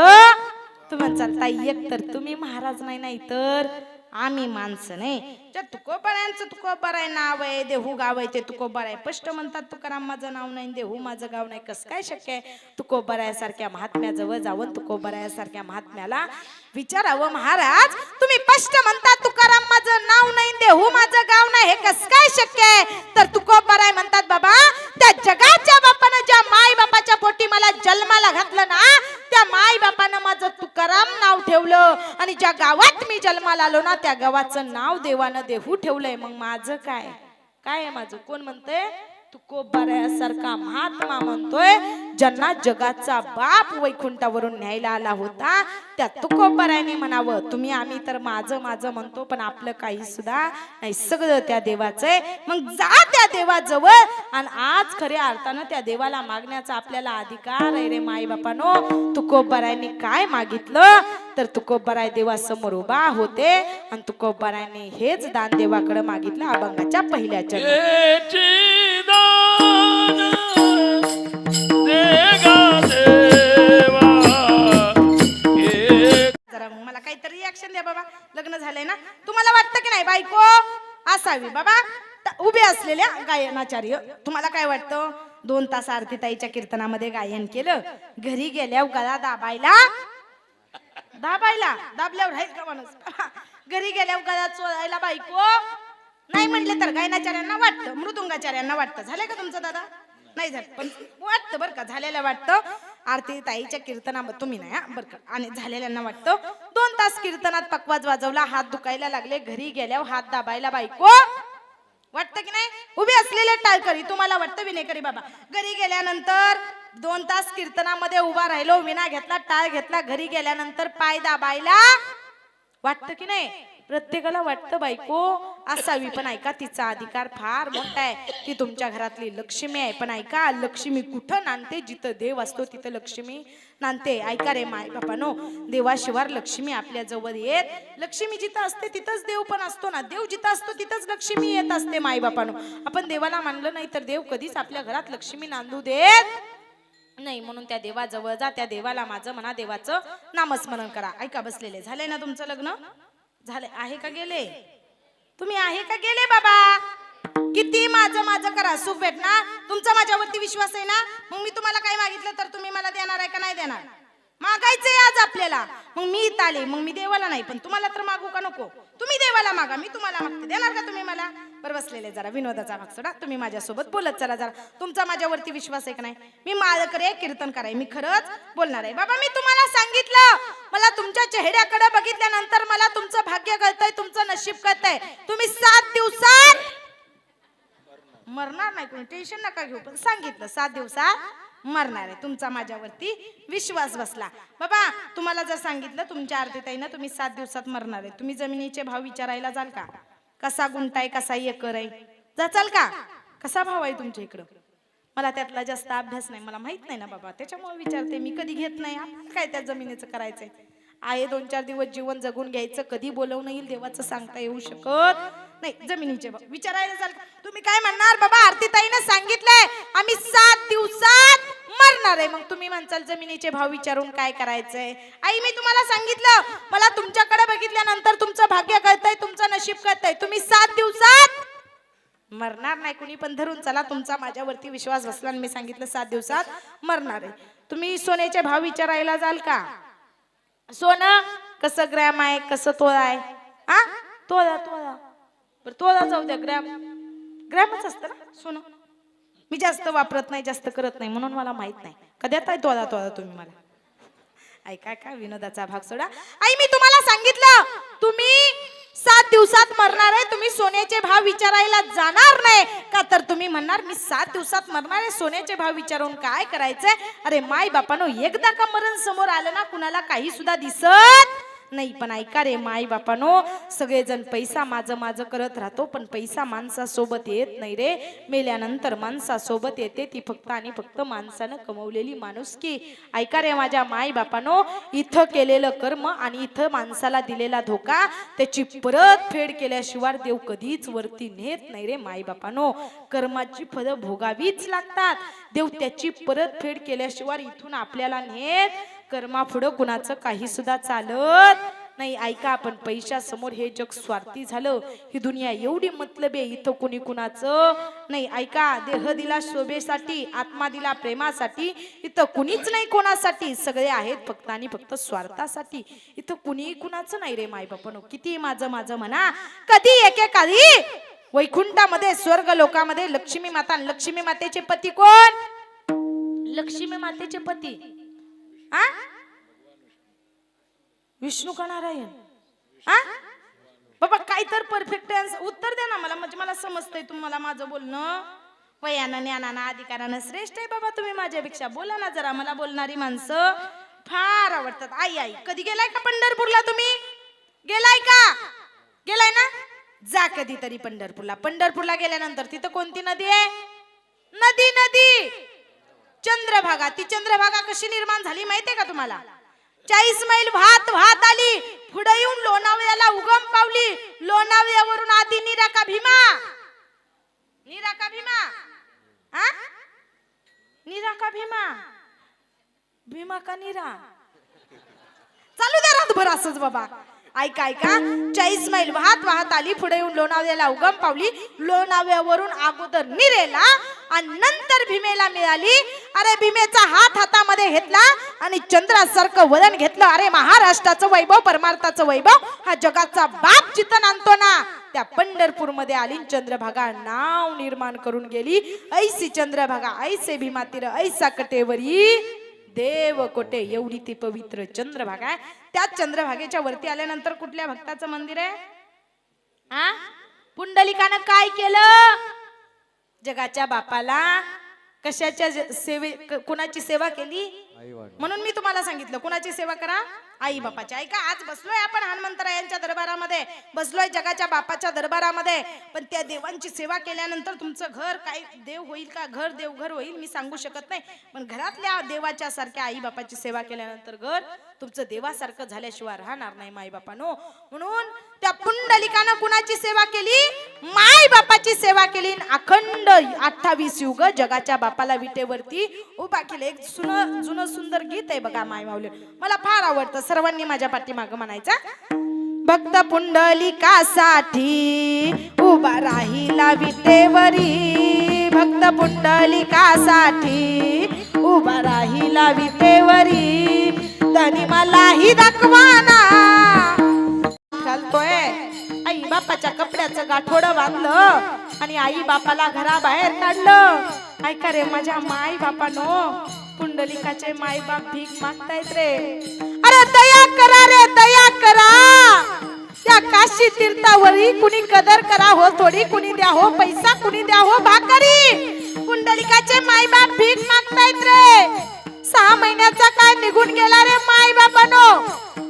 तुम्ही म्हणता ताई एक तर तुम्ही महाराज नाही, नाही तर आम्ही माणसं नाही. ज्या तुकोबारायांचं तुकोबाराय नाव आहे, देहू गाव आहे, ते तुकोबाराय स्पष्ट म्हणतात तुकाराम माझं नाव नाही, देहू माझं गाव नाही. कसं काय शक्य आहे? तुकोबारायासारख्या महात्म्याजवळ जावं, तुकोबारायासारख्या महात्म्याला विचारावं, महाराज तुम्ही स्पष्ट म्हणतात तुकाराम माझं नाव नाही, देहू माझं गाव नाही, हे कसं काय शक्य आहे? तर तुकोबाराय म्हणतात, बाबा त्या जगाच्या बापानं ज्या माय बापाच्या पोटी मला जन्माला घातलं ना, त्या माय बापानं माझं तुकाराम नाव ठेवलं, आणि ज्या गावात मी जन्माला आलो ना त्या गावाचं नाव देवानं देहू ठेवलंय. मग माझं काय काय आहे? माझं कोण म्हणतंय? तुकोबारायासारखा महात्मा म्हणतोय, ज्यांना जगाचा बाप वैकुंठावरून न्यायला आला होता त्या तुकोबारायाने म्हणावं, तुम्ही आम्ही तर माझं माझं म्हणतो, पण आपलं काही सुद्धा नाही, सगळं त्या देवाचं आहे. मग जा त्या देवाजवळ, आणि आज खऱ्या अर्थानं त्या देवाला मागण्याचा आपल्याला अधिकार आहे रे माई बापानो. तुकोबारायाने काय मागितलं तर तुकोबाराय देवासमोर उभा होते, आणि तुकोबारायाने हेच दान देवाकडे मागितलं अभंगाच्या पहिल्या चरणी. जरा मला काहीतरी रिॲक्शन द्या बाबा. लग्न झालंय ना, तुम्हाला वाटतं की नाही बायको असावी बाबा उभे असलेल्या गायनाचार्य? तुम्हाला काय वाटतं? 2 तास आरतीताईच्या कीर्तनामध्ये गायन केलं, घरी गेल्यावर गळा दाबायला दाबल्यावर राहील का माणूस? घरी गेल्यावर गळा चोळायला बायको नाही म्हणले तर गायनाचार्यांना वाटतं, मृदुंगाचार्यांना वाटतं. झालंय का तुमचं दादा? नाही झालं, पण वाटतं बरं का, झालेलं वाटतं. आरती ताईच्या कीर्तनामध्ये तुम्ही नाही बरं का, आणि झालेल्यांना वाटतं. 2 तास कीर्तनात पकवाज वाजवला, हात दुखायला लागले, घरी गेल्यावर हात दाबायला बायको वाटतं की नाही? उभे असलेले टाळकरी तुम्हाला वाटतं विनेकरी बाबा? घरी गेल्यानंतर 2 तास कीर्तनामध्ये उभा राहिलो, विना घेतला, टाळ घेतला, घरी गेल्यानंतर पाय दाबायला वाटतं की नाही? प्रत्येकाला वाटतं बायको असावी, पण ऐका तिचा अधिकार फार मोठा आहे. ती तुमच्या घरातली लक्ष्मी आहे, पण ऐका लक्ष्मी कुठं नांदते? जिथं देव असतो तिथं लक्ष्मी नांदते. ऐका रे माय बापानो, देवाशिवाय लक्ष्मी आपल्या जवळ येत. लक्ष्मी जिथं असते तिथंच देव पण असतो ना, देव जिथं असतो तिथंच लक्ष्मी येत असते माय बापानो. आपण देवाला मानलं नाही तर देव कधीच आपल्या घरात लक्ष्मी नांदू देत नाही. म्हणून त्या देवाजवळ जा, त्या देवाला माझं म्हणा, देवाचं नामस्मरण करा. ऐका बसलेले, झालंय ना तुमचं लग्न? झाले आहे का गेले? तुम्ही आहे का गेले बाबा? किती माझं माझं करा, सुख भेटणार. तुमचा माझ्यावरती विश्वास आहे ना? मग मी तुम्हाला काय मागितलं तर तुम्ही मला देणार आहे का नाही देणार? मागायचंय आज आपल्याला. मग मी इथं आले, मग मी देवाला नाही, पण तुम्हाला तर मागू का नको? तुम्ही देवाला मागा, मी तुम्हाला मागते. देणार का तुम्ही मला? बरं बसलेले, जरा विनोदाचा भाग सोडा, तुम्ही माझ्यासोबत बोलत चला. जरा तुमचा माझ्यावरती विश्वास आहे का नाही? मी माझ्याकडे कीर्तन कराय, मी खरंच बोलणार आहे बाबा. मी तुम्हाला सांगितलं, मला तुमच्या चेहऱ्याकडे बघितल्यानंतर मला तुमचं भाग्य कळतंय, तुमचं नशीब कळतंय. तुम्ही 7 दिवसात मरणार नाही, कोणी टेन्शन नका घेऊ, पण सांगितलं 7 दिवसात मरणार आहे. तुमचा माझ्यावरती विश्वास बसला बाबा. तुम्हाला जर सांगितलं तुमच्या आरतीताईनं तुम्ही 7 दिवसात मरणार आहे, तुम्ही जमिनीचे भाव विचारायला जाल का? कसा गुंठा आहे, कसा एकर आहे, जाचाल का? कसा भाव आहे तुमच्या इकडं? मला त्यातला जास्त अभ्यास नाही, मला माहित नाही ना बाबा, त्याच्यामुळे विचारते मी. कधी घेत नाही, काय त्या जमिनीचं करायचंय? आहे 2-4 दिवस जीवन जगून घ्यायचं, कधी बोलवणं येईल देवाचं सांगता येऊ शकत नाही. जमिनीचे भाव विचारायला जाल का? तुम्ही काय म्हणणार बाबा? आरतीताईनं सांगितलंय आम्ही 7 दिवसात मरणार आहे. मग तुम्ही म्हणसाल जमिनीचे भाव विचारून काय करायचंय? आई मी तुम्हाला सांगितलं, मला तुमच्याकडे बघितल्यानंतर तुमचं भाग्य कळतंय, तुमचं नशीब कळतंय. तुम्ही 7 दिवसात मरणार नाही. कुणी पण धरून चला, तुमचा माझ्यावरती विश्वास बसला आणि मी सांगितलं 7 दिवसात मरणार आहे. तुम्ही सोन्याचे भाव विचारायला जाल का? सोनं कसं ग्रॅम आहे, कसं तोळा आहे? हा तोळा बरं, तोळा जाऊ द्या, ग्रॅमच असतं ना सोनं. मी जास्त वापरत नाही, जास्त करत नाही, म्हणून मला माहित नाही. कध्यात आहे तोळा तुम्ही मला ऐका. काय विनोदाचा भाग सोडा. आई मी तुम्हाला सांगितलं तुम्ही 7 दिवसात मरणार आहे, तुम्ही सोन्याचे भाव विचारायला जाणार नाही का? तर तुम्ही म्हणणार मी 7 दिवसात मरणार आहे, सोन्याचे भाव विचारून काय करायचंय? अरे माय बापानो, एकदा का मरण समोर आलं ना, कुणाला काही सुद्धा दिसत नाही. पण ऐका रे माई बापानो, सगळेजण पैसा माझं माझं करत राहतो, पण पैसा माणसासोबत येत नाही रे. मेल्यानंतर माणसासोबत येते ती फक्त आणि फक्त माणसानं कमवलेली माणुसकी. ऐका रे माझ्या माई बापानो, इथं केलेलं कर्म आणि इथं माणसाला दिलेला धोका, त्याची परत फेड केल्याशिवाय देव कधीच वरती नेत नाही रे माई बापानो. कर्माची फळं भोगावीच लागतात. देव त्याची परत फेड केल्याशिवाय इथून आपल्याला नेत कर्मा पुढं कुणाचं काही सुद्धा चालत नाही. ऐका, आपण पैशासमोर हे जग स्वार्थी झालं, ही दुनिया एवढी मतलबी, इथं कुणी कुणाचं नाही. ऐका, देह दिला शोभेसाठी, आत्मा दिला प्रेमासाठी, इथं कुणीच नाही कोणासाठी. सगळे आहेत फक्त आणि फक्त स्वार्थासाठी. इथं कुणी कुणाचं नाही रे माय बापानो. किती माझं माझं म्हणा. कधी एकेकाळी वैकुंठामध्ये स्वर्ग लोकामध्ये लक्ष्मी माता, लक्ष्मी मातेचे पती कोण? लक्ष्मी मातेचे पती विष्णू का नारायण? बाबा काय तर परफेक्ट उत्तर द्या ना मला, म्हणजे मला समजतंय तुम्हाला माझं बोलणं. वयानं ज्ञानानं अधिकारानं श्रेष्ठ आहे बाबा तुम्ही माझ्यापेक्षा. बोला ना जरा, मला बोलणारी माणसं फार आवडतात. आई आई कधी गेलाय का पंढरपूरला तुम्ही? गेलाय का? गेलाय ना? जा कधीतरी पंढरपूरला. पंढरपूरला गेल्यानंतर तिथं कोणती नदी आहे? नदी नदी चंद्रभागा. ती चंद्रभागा कशी निर्माण झाली माहितीये का तुम्हाला? 40 मैल वाहत वाहत आली, पुढे येऊन लोणावळ्याला उगम पावली. लोणावळ्यावरून आधी नीरा का भीमा? नीरा का भीमा? नीरा का भीमा? भीमा का नीरा? चालू द्या रातभर असंच बाबा. ऐका ऐका, 40 मैल वाहत वाहत आली, पुढे येऊन लोणावळ्याला उगम पावली. लोणावळ्यावरून अगोदर निरेला आणि नंतर भीमेला मिळाली. अरे भीमेचा हात हातामध्ये घेतला आणि चंद्रासारखं वलन घेतलं. अरे महाराष्ट्राचं वैभव, परमार्थाचं वैभव हा जगाचा बाप जिथं आणतो ना, त्या पंढरपूर मध्ये आली. चंद्रभागा नाव निर्माण करून गेली. ऐसी चंद्रभागा ऐसे भीमा तीर, ऐसा कटेवरी देव कोटे. एवढी ती पवित्र चंद्रभागा आहे. त्या चंद्रभागेच्या वरती आल्यानंतर कुठल्या भक्ताचं मंदिर आहे? पुंडलिकानं काय केलं? जगाच्या बापाला कशाच्या कुणाची सेवा केली? म्हणून मी तुम्हाला सांगितलं कुणाची सेवा करा? आई बापाची. ऐका, आज बसलोय आपण हनुमंतरायांच्या दरबारामध्ये, बसलोय जगाच्या बापाच्या दरबारामध्ये, पण त्या देवांची सेवा केल्यानंतर तुमचं घर काय देव होईल का? घर देवघर होईल मी सांगू शकत नाही, पण घरातल्या देवाच्या सारख्या आई बापाची सेवा केल्यानंतर घर तुमचं देवासारखं झाल्याशिवाय राहणार नाही माई बापानो. म्हणून त्या पुंडलिकानं कुणाची सेवा केली? माई बापाची सेवा केली. अखंड 28 युग जगाच्या बापाला विटेवरती उभा केले. एक जुनं सुंदर गीत आहे बघा माय माऊली, मला फार आवडतं. सर्वांनी माझ्या पाठीमाग म्हणायचा. भक्त पुंडलिकासाठी उभा राहिला विटेवरी, भक्त पुंडलिकासाठी उभा राहिला विटेवरी, तनी मलाही दाखवाना. घालतोय आई बापाच्या कपड्याचं गाठोडं बांधलं आणि आई बापाला घराबाहेर काढलं. ऐका रे माझ्या माई बापानो, पुंडलिकाचे माई बाप भीक मागतायत रे. अरे दया करा रे, दया करा. त्या काशी तीर्थावरी कुणी कदर करा हो थोडी, कुणी द्या हो पैसा, कुणी द्या हो भाकरी. पुंडलिकाचे माई बाप भीक मागतायत रे. 6 महिन्याचा काय निघून गेला रे माई बापानो.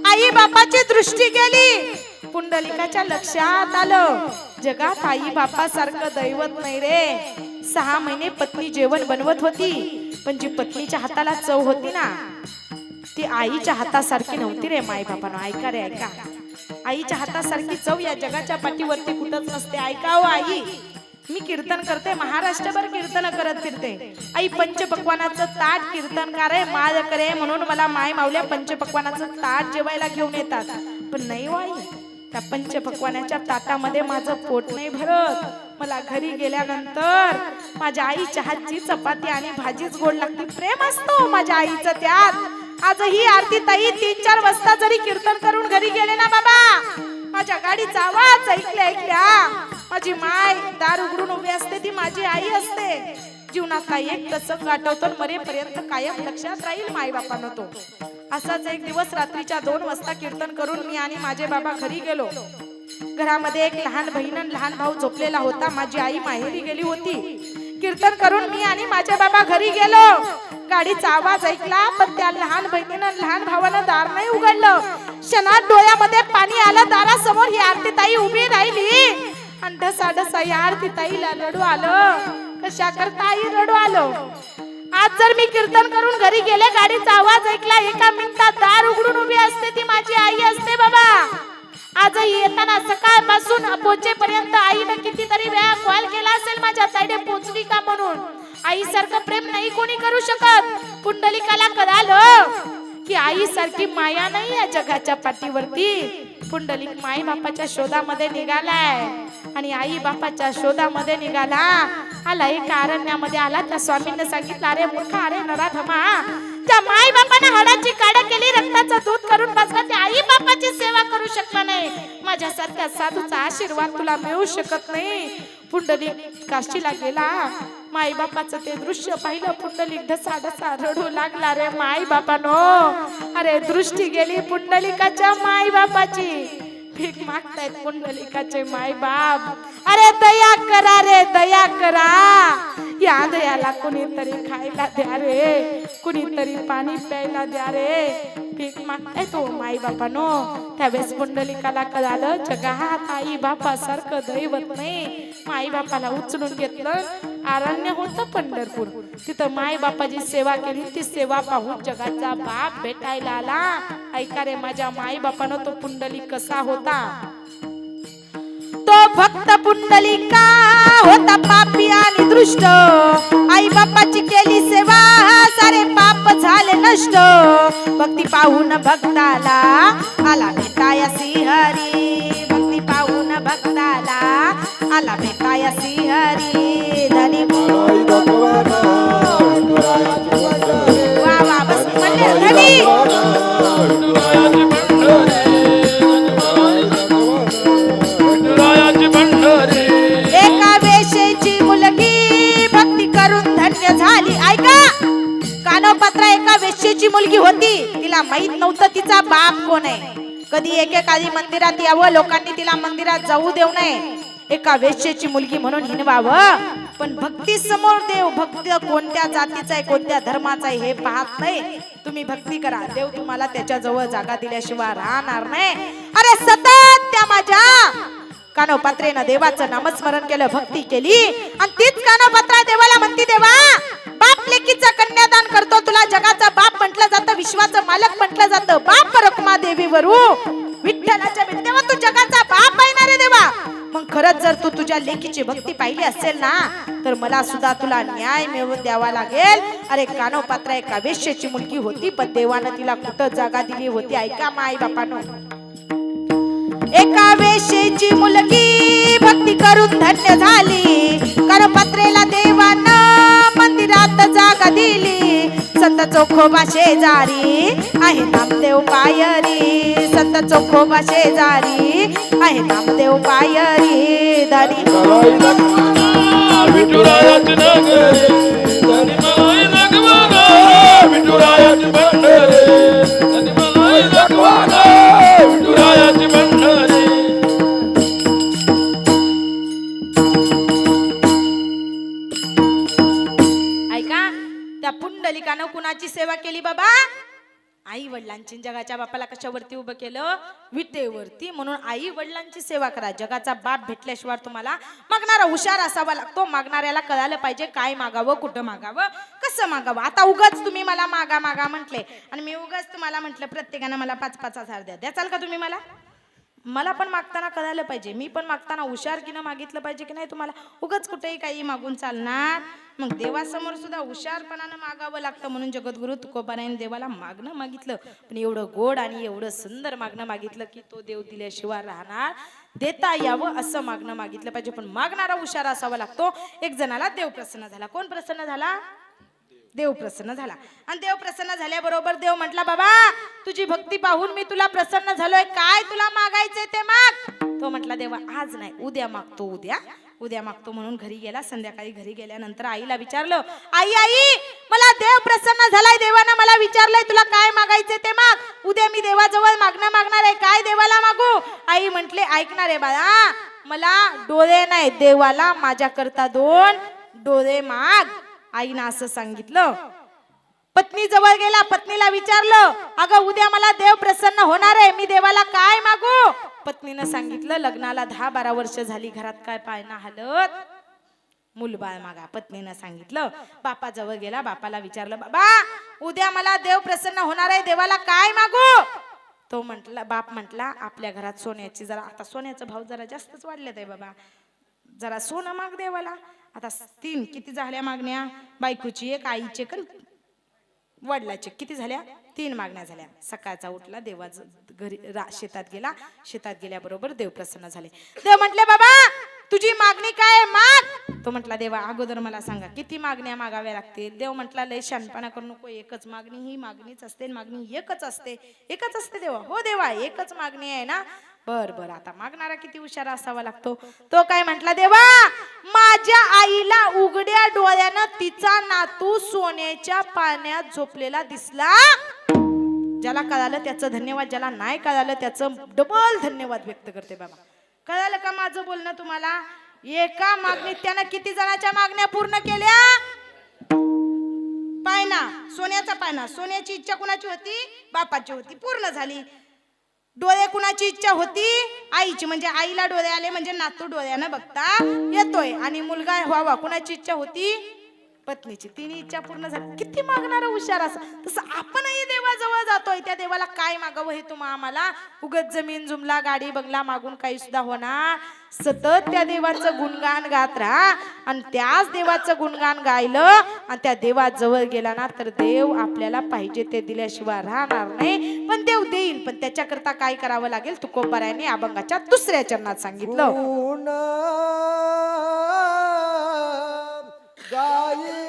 आई बापाची दृष्टी गेली. पुंडलिकाच्या लक्षात आलं जगात आई बापासारखं दैवत नाही रे. 6 महिने पत्नी जेवण बनवत होती, पण जी पत्नीच्या हाताला चव होती ना, ती आईच्या हातासारखी नव्हती रे माई बापानो. ऐका रे ऐका, आईच्या हातासारखी चव या जगाच्या पाठीवरती कुठंच नसते. ऐका हो आई, मी कीर्तन करते, महाराष्ट्रभर कीर्तन करत फिरते. आई पंचपक्वानाचं ताट कीर्तनकार आहे, माळ करे म्हणून मला माय माऊल्या पंचपक्वानाचं ताट जेवायला घेऊन येतात. पण नाही आई, त्या पंचपक्वानाच्या ताटामध्ये माझं पोट नाही भरत. मला घरी गेल्यानंतर माझ्या आईच्या हातची चपाती आणि भाजीच गोड लागते. प्रेम असतो माझ्या आईचं त्यात. आजही आरती ताई 3-4 वाजता जरी कीर्तन करून घरी गेले ना बाबा, माझ्या गाडीचा आवाज ऐकल्या माझी माय दार उघडून उभी असते, ती माझी आई असते. जीवनातला एक दशक गाठवतो, मरेपर्यंत कायम लक्षात राहील माई बापानं तो. असाच एक दिवस रात्रीच्या 2 वाजता कीर्तन करून मी आणि माझे बाबा घरी गेलो. घरामध्ये एक लहान बहीण आणि लहान भाऊ झोपलेला होता. माझी आई माहेरी गेली होती. कीर्तन करून मी आणि माझे बाबा घरी गेलो. गाडीचा आवाज ऐकला, पण त्या लहान बहिणीनं लहान भावानं दार नाही उघडलं. क्षणात डोळ्यामध्ये पाणी आलं. दारासमोर ही आरती ताई उभी राहिली आणि ढसाढसा या आरती ताईला रडू आलं. कशा करता आई रडू आलो. आज जर मी कीर्तन करून घरी गेले, गाडीचा आवाज ऐकला, एका मिनिटात दार उघडून उभी असते ती माझी आई असते बाबा. आजही येताना सकाळपासून पोहोचेपर्यंत आईनं कितीतरी वेळा कॉल केला असेल माझ्या ताईने पोचली का म्हणून. आई सारखं प्रेम नाही कोणी करू शकत. पुंडलिकाला कळालं की आई सारखी माया नाही या जगाच्या पाठीवरती. पुंडलिक माई बापाच्या शोधामध्ये निघालाय आणि आई बापाच्या शोधामध्ये निघाला. आला एका अरण्यामध्ये आला. त्या स्वामींनी सांगितलं, अरे मूर्खा, अरे नराधमा, त्या माई बापाने हाडाची काढ केली, रक्ताचं दूध करून बसला, त्या आई बापाची सेवा करू शकला नाही. माझ्यासारख्या साधूचा आशीर्वाद तुला मिळू शकत नाही. पुंडलिक काशीला गेला. माई बापाचं ते दृश्य पाहिलं. पुंडलिक ढसा ढसा रडू लागला. रे माई बापानो, अरे दृष्टी गेली पुंडलिकाच्या माई बापाची. भीक मागतायत पुंडलिकाचे माई बाप. अरे दया करा रे, दया करा. या दयाला कुणीतरी खायला द्या रे, कुणीतरी पाणी प्यायला द्या रे. भीक मागताय तो माई बापानो. त्यावेळेस पुंडलिकाला कळालं, जगात आई बापासारखं दैवत नाही. माई बापाला उचलून घेतलं. अरण्य होतं पंढरपूर. तिथं माई बापाची सेवा केली. ती सेवा पाहून जगाचा बाप भेटायला आला. ऐका रे माझ्या माई बापानं तो पुंडलिक कसा होता. तो भक्त पुंडलिका होता पापी आणि दृष्ट. आई बापाची केली सेवा, सारे पाप झाले नष्ट. भक्ती पाहून भक्ताला आला भेटाया श्रीहरी. भक्ती पाहून भक्ताला आला भेटाया श्रीहरी. धनी वा वा बस म्हणले धनी. एका वेश्येची मुलगी भक्ती करून धन्य झाली. ऐका, कानोपात्रा एका वेश्येची मुलगी होती. तिला माहित नव्हतं तिचा बाप कोण आहे. कधी एकेकादी मंदिरात यावं, लोकांनी तिला मंदिरात जाऊ देऊ नये. एका वेश्येची मुलगी म्हणून हिनवावं. पण भक्ती समोर देव, भक्त कोणत्या जातीचा आहे, कोणत्या धर्माचा आहे हे पाहत नाही. तुम्ही भक्ती करा, देव तुम्हाला त्याच्या जवळ जागा दिल्याशिवाय राहणार नाही. अरे सतत त्या माझ्या कानोपात्रेनं देवाचं नामस्मरण केलं, भक्ती केली. आणि तीच कानोपात्रा देवाला म्हणती, देवा बाप लेकीचं कन्यादान करतो, तुला जगाचा बाप म्हटलं जातं, विश्वाचं मालक म्हटलं जातं. बाप रखमा देवी वरू विठ्ठलाच्या तेव्हा तू जगाचा बाप आहे ना रे देवा. मग खरंच जर तू तुझ्या लेकीची भक्ती पाहिली असेल ना, तर मला सुद्धा तुला न्याय मिळवून द्यावा लागेल. अरे कानोपात्रा एका वेश्येची मुलगी होती, पण देवानं तिला कुठं जागा दिली होती. ऐका माई बापानो, एका वेश्येची मुलगी भक्ती करून धन्य झाली. कानोपात्रेला देवानं मंदिरात जागा दिली. संत चोखोबा शेजारी आहे नामदेव पायरी. संत चोखोबा शेजारी आहे नामदेव पायरी. धनी विठुरायाची नगरी, धनी मलाई लगवाना. विठुरायाची पंढरी, धनी मलाई लगवाना. विठुरायाची पंढरी. ऐका, त्या पुंडलिकानं कुणाची सेवा केली बाबा? आई वडिलांची. जगाच्या बापाला कशावरती उभं केलं? विटेवरती. म्हणून आई वडिलांची सेवा करा. जगाचा बाप भेटल्याशिवाय तुम्हाला मागणारा हुशार असावा लागतो. मागणाऱ्याला कळायला पाहिजे काय मागावं, कुठं मागावं, कसं मागावं. आता उगाच तुम्ही मला मागा मागा म्हटले आणि मी उगाच तुम्हाला म्हटलं प्रत्येकानं मला 5-5 हजार द्या, द्याचाल का तुम्ही मला? मला पण मागताना कळायला पाहिजे. मी पण मागताना हुशारकीनं मागितलं पाहिजे की नाही तुम्हाला. उगाच कुठेही काही मागून चालणार? मग देवासमोर सुद्धा हुशारपणानं मागावं लागतं. म्हणून जगद्गुरु तुकोबारायने देवाला मागणं मागितलं, पण एवढं गोड आणि एवढं सुंदर मागणं मागितलं की तो देव दिल्याशिवाय राहणार, देता यावं असं मागणं मागितलं पाहिजे. पण मागणारा हुशार असावा लागतो. एक जणाला देव प्रसन्न झाला. कोण प्रसन्न झाला? देव प्रसन्न झाला. आणि देव प्रसन्न झाल्याबरोबर देव म्हटला, बाबा तुझी भक्ती पाहून मी तुला प्रसन्न झालोय, काय तुला मागायचंय ते माग. तो म्हटला, देवा आज नाही, उद्या मागतो, उद्या उद्या मागतो म्हणून घरी गेला. संध्याकाळी घरी गेल्यानंतर आईला विचारलं, आई आई मला देव प्रसन्न झालाय, देवानं मला विचारलंय तुला काय मागायचे ते माग, उद्या मी देवाजवळ मागणं मागणार आहे, काय देवाला मागू? आई म्हटले, ऐकणार आहे बाळा, मला डोळे नाही, देवाला माझ्याकरता 2 डोळे माग. आईनं असं सांगितलं. पत्नी जवळ गेला, पत्नीला विचारलं, अगं उद्या मला देव प्रसन्न होणार आहे, मी देवाला काय मागू? पत्नीनं सांगितलं, लग्नाला 10-12 वर्ष झाली, घरात काय पाळणा हलत, मूलबाळ मागा. पत्नीनं सांगितलं. बापा जवळ गेला, बापाला विचारलं, बाबा उद्या मला देव प्रसन्न होणार आहे, देवाला काय मागू? तो म्हटला, बाप म्हटला, आपल्या घरात सोन्याची जरा, आता सोन्याचा भाव जरा जास्तच वाढलेत आहे बाबा, जरा सोनं माग देवाला. आता 3 किती झाल्या मागण्या? बायकोची एक, आईची एक, वडिलाचे किती झाल्या? 3 मागण्या झाल्या. सकाळचा उठला, देवाचं घरी शेतात गेला, शेतात गेल्याबरोबर देव प्रसन्न झाले. देव म्हटले, बाबा तुझी मागणी काय माग? तो म्हटला, देवा अगोदर मला सांगा किती मागण्या मागाव्या लागतील? देव म्हटला, लय शहाणपणा करू नको, एकच मागणी, ही मागणीच असते, मागणी एकच असते. एकच असते देवा? हो देवा, एकच मागणी आहे ना. बर बर, आता मागणारा किती हुशार असावा लागतो. तो काय म्हटला, देवा माझ्या आईला उघड्या डोळ्यानं तिचा नातू सोन्याच्या पाण्यात झोपलेला दिसला. ज्याला कळालं त्याचं धन्यवाद, ज्याला नाही कळालं त्याचं डबल धन्यवाद व्यक्त करते. बाबा कळालं का माझं बोलणं तुम्हाला? एका मागणीत त्यानं किती जणांच्या मागण्या पूर्ण केल्या? पायना, सोन्याचा पायना. सोन्याची इच्छा कुणाची होती? बापाची होती, पूर्ण झाली. डोळे कुणाची इच्छा होती? आईची, म्हणजे आईला डोळे आले म्हणजे नातू डोळ्यानं बघता येतोय. आणि मुलगा व्हावा कुणाची इच्छा होती? पत्नीची. 3 इच्छा पूर्ण झाली. किती मागणारा हुशार असं. तसं आपणही देवाजवळ जातोय, त्या देवाला काय मागावं हे तुम्हा आम्हाला उगत जमीन जुमला गाडी बंगला मागून काही सुद्धा होणार. सतत त्या देवाचं गुणगान गात राहा, आणि त्याच देवाचं गुणगान गायलं आणि त्या देवाजवळ गेला ना तर देव आपल्याला पाहिजे ते दिल्याशिवाय राहणार नाही. पण देव देईल, पण त्याच्याकरता काय करावं लागेल? तुकोबारायांनी अभंगाच्या 2ऱ्या चरणात सांगितलं. गायन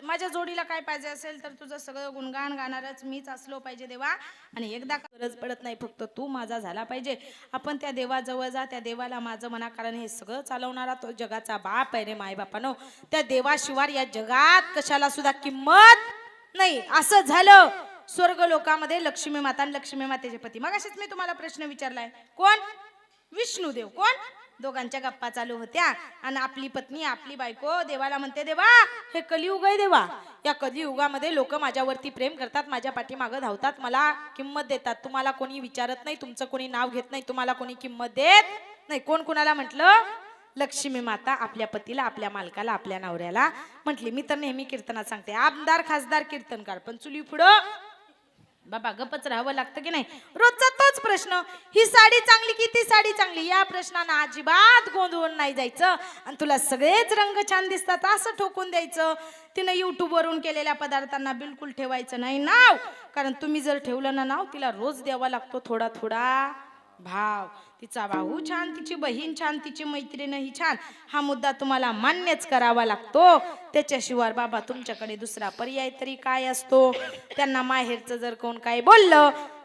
माझ्या जोडीला काय पाहिजे असेल तर तुझं सगळं गुणगान गाणारच मीच असलो पाहिजे देवा. आणि एकदा गरज पडत नाही, फक्त तू माझा झाला पाहिजे. आपण त्या देवाजवळ जा, त्या देवाला माझं म्हणा, कारण हे सगळं चालवणारा तो जगाचा बाप आहे रे माय बापानो. त्या देवाशिवाय या जगात कशाला सुद्धा किंमत नाही. असं झालं स्वर्ग लोकामध्ये लक्ष्मी माता आणि लक्ष्मी मातेचे पती. मग असेच मी तुम्हाला प्रश्न विचारलाय, कोण? विष्णुदेव. कोण? दोघांच्या गप्पा चालू होत्या आणि आपली पत्नी आपली बायको देवाला म्हणते, देवा हे कलियुग आहे देवा, या कलियुगामध्ये लोक माझ्यावरती प्रेम करतात, माझ्या पाठीमागं धावतात, मला किंमत देतात, तुम्हाला कोणी विचारत नाही, तुमचं कोणी नाव घेत नाही, तुम्हाला कोणी किंमत देत नाही. कोण कुणाला म्हटलं? लक्ष्मी माता आपल्या पतीला, आपल्या मालकाला, आपल्या नवऱ्याला म्हटली. मी तर नेहमी कीर्तनात सांगते, आमदार खासदार कीर्तनकार, पण चुली पुढं बाबा गपच राहावं लागतं की नाही. रोजचा तोच प्रश्न, ही साडी चांगली की ती साडी चांगली, या प्रश्नांना अजिबात गोंधळून नाही जायचं. आणि तुला सगळेच रंग छान दिसतात असं ठोकून द्यायचं. तिने YouTube वरून केलेल्या पदार्थांना बिलकुल ठेवायचं नाही नाव, कारण तुम्ही जर ठेवलं ना नाव, तिला रोज द्यावा लागतो थोडा थोडा भाव. तिचा भाऊ छान, तिची बहीण छान, तिची मैत्रीणही छान, हा मुद्दा तुम्हाला मान्यच करावा लागतो. त्याच्याशिवाय बाबा तुमच्याकडे दुसरा पर्याय तरी काय असतो? त्यांना माहेरचं जर कोण काय बोललं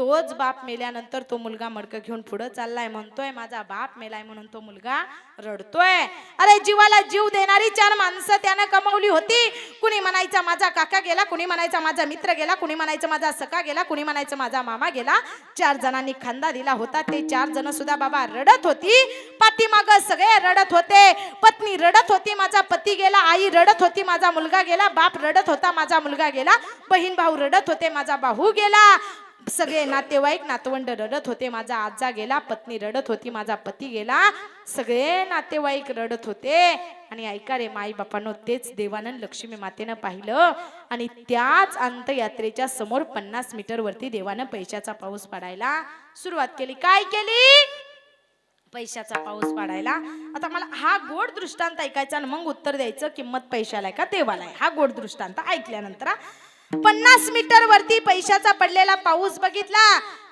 तोच बाप मेल्यानंतर तो मुलगा मडकं घेऊन पुढे चाललाय, म्हणतोय माझा बाप मेलाय म्हणून तो मुलगा रडतोय. अरे जीवाला जीव देणारी 4 माणसं त्यानं कमावली होती. कुणी म्हणायचा माझा काका गेला, कुणी म्हणायचा माझा मित्र गेला, कुणी म्हणायचं माझा सखा गेला, कुणी म्हणायचं माझा मामा गेला. 4 जणांनी खांदा दिला होता. ते 4 जण सुद्धा बाबा रडत होती. पाठीमाग सगळे रडत होते. पत्नी रडत होती माझा पती गेला, आई रडत होती माझा मुलगा गेला, बाप रडत होता माझा मुलगा गेला, बहीण भाऊ रडत होते माझा भाऊ गेला, सगळे नातेवाईक नातवंड रडत होते माझा आजा गेला, पत्नी रडत होती माझा पती गेला, सगळे नातेवाईक रडत होते. आणि ऐका रे माई बापानो, तेच देवानं लक्ष्मी मातेनं पाहिलं आणि त्याच अंतयात्रेच्या समोर 50 मीटर वरती देवानं पैशाचा पाऊस पाडायला सुरुवात केली. काय केली? पैशाचा पाऊस पाडायला. आता मला हा गोड दृष्टांत ऐकायचा आणि मग उत्तर द्यायचं किंमत पैशाला आहे का देवाला आहे. हा गोड दृष्टांत ऐकल्यानंतर 50 मीटर वरती पैशाचा पडलेला पाऊस बघितला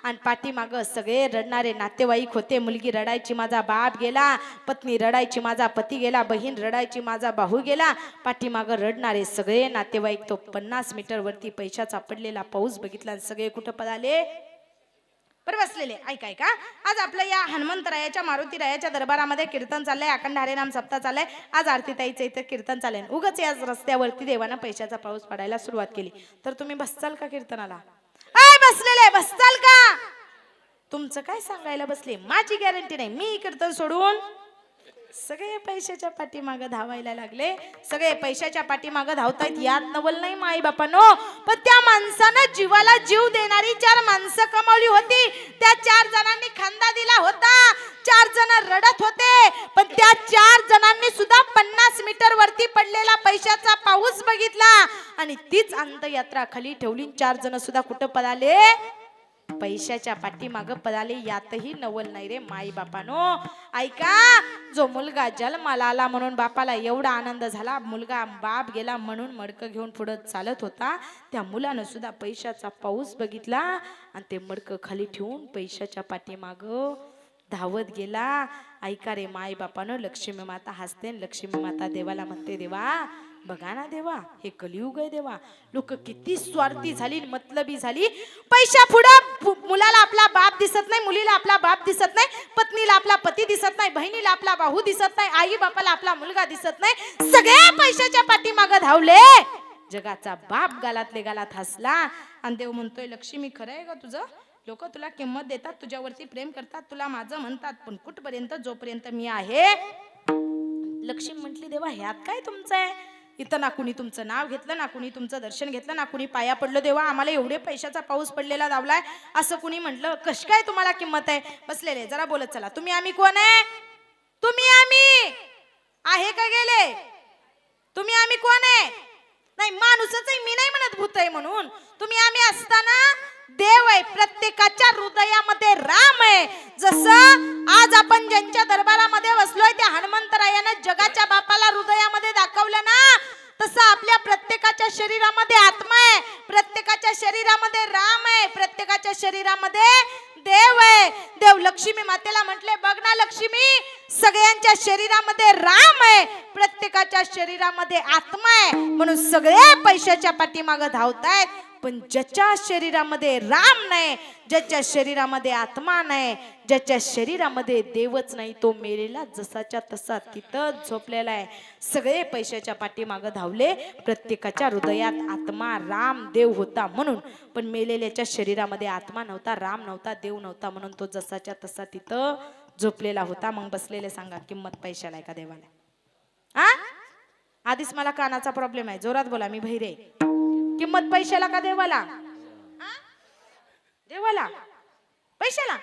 आणि पाठीमाग सगळे रडणारे नातेवाईक होते. मुलगी रडायची माझा बाप गेला, पत्नी रडायची माझा पती गेला, बहीण रडायची माझा भाऊ गेला, पाठीमाग रडणारे सगळे नातेवाईक तो 50 मीटर वरती पैशाचा पडलेला पाऊस बघितला आणि सगळे कुठं पळाले? बरं बसलेले. ऐकाय का, आज आपल्या या हनुमंतरायाच्या मारुतीरायाच्या दरबारामध्ये कीर्तन चाललंय, अखंड हरिनाम सप्ताह चाललाय. आज आरतीताईचं इथं कीर्तन चाललंय. उगाच या रस्त्यावरती देवानं पैशाचा पाऊस पडायला सुरुवात केली. तर तुम्ही बसचाल का कीर्तनाला? बसलेले बसचाल का? तुमचं काय सांगायला बसले, माझी गॅरंटी नाही. मी कीर्तन सोडून सगळे पैशाच्या पाठीमाग धावायला लागले. सगळे पैशाच्या पाठीमाग धावतायत. यात नवल नाही माई बापानो, पण त्या माणसानं जीवाला जीव देणारी 4 माणसं कमावली होती. त्या 4 जणांनी खांदा दिला होता. 4 जण रडत होते, पण त्या 4 जणांनी सुद्धा 50 मीटर वरती पडलेला पैशाचा पाऊस बघितला आणि तीच अंतयात्रा खाली ठेवली. 4 जण सुद्धा कुठं पळाले? पैशाच्या पाठीमाग पळाले. यातही नवल नाही रे माई बापानो. ऐका, जो मुलगा जन्माला आला म्हणून बापाला एवढा आनंद झाला, मुलगा बाप गेला म्हणून मडकं घेऊन पुढे चालत होता, त्या मुलानं सुद्धा पैशाचा पाऊस बघितला आणि ते मडकं खाली ठेवून पैशाच्या पाठीमाग धावत गेला. ऐका रे माई बापानो, लक्ष्मी माता हसते. लक्ष्मी माता देवाला म्हणते, देवा बघा ना देवा, हे कलियुग आहे देवा. लोक किती स्वार्थी झाली, मतलबी झाली. पैशा पुढे मुलाला आपला बाप दिसत नाही, मुलीला आपला बाप दिसत नाही, पत्नीला आपला पती दिसत नाही, बहिणीला आपला भाऊ दिसत नाही, आई बापाला आपला मुलगा दिसत नाही. सगळे पैशाच्या पाठीमागे धावले. जगाचा बाप गालातले गालात हसला आणि देव म्हणतोय, लक्ष्मी खरं आहे का तुझं? लोक तुला किंमत देतात, तुझ्यावरती प्रेम करतात, तुला माझं म्हणतात, पण कुठपर्यंत? जोपर्यंत मी आहे. लक्ष्मी म्हटली, देवा ह्यात काय तुमचं आहे? इथं ना कुणी तुमचं नाव घेतलं, ना कुणी तुमचं दर्शन घेतलं, ना कुणी पाया पडलं. देवा आम्हाला एवढे पैशाचा पाऊस पडलेला दावलाय, असं कुणी म्हटलं? कश काय तुम्हाला किंमत आहे? बसलेले जरा बोलत चला. तुम्ही आम्ही कोण आहे? तुम्ही आम्ही आहे का गेले? तुम्ही आम्ही कोण आहे? नाही, माणूसच आहे, मी नाही म्हणत भूत आहे म्हणून. तुम्ही आम्ही असताना देव आहे. प्रत्येकाच्या हृदयामध्ये राम आहे. जसं आज आपण ज्यांच्या दरबारामध्ये बसलोय त्या हनुमंतरायानं जगाच्या बापाला हृदयामध्ये दाखवलं ना, तसं आपल्या प्रत्येकाच्या शरीरामध्ये आत्मा आहे, प्रत्येकाच्या शरीरामध्ये राम आहे, प्रत्येकाच्या शरीरामध्ये देव आहे. देव लक्ष्मी मातेला म्हटले, बघ ना लक्ष्मी, सगळ्यांच्या शरीरामध्ये राम आहे, प्रत्येकाच्या शरीरामध्ये आत्मा आहे, म्हणून सगळे पैशाच्या पाठीमागे धावतायत. पण ज्याच्या शरीरामध्ये राम नाही, ज्याच्या शरीरामध्ये आत्मा नाही, ज्याच्या शरीरामध्ये देवच नाही, तो मेलेला जसाच्या तसा तिथं झोपलेला आहे. सगळे पैशाच्या पाठीमागे धावले. प्रत्येकाच्या हृदयात आत्मा राम देव होता म्हणून, पण मेलेल्याच्या शरीरामध्ये आत्मा नव्हता, राम नव्हता, देव नव्हता, म्हणून तो जसाच्या तसा तिथं झोपलेला होता. मग बसलेले सांगा, किंमत पैशाला आहे का देवाला? आधीच मला कानाचा प्रॉब्लेम आहे, जोरात बोला, मी बहिरे. किंमत पैशाला का देवाला? देवाला? पैशाला?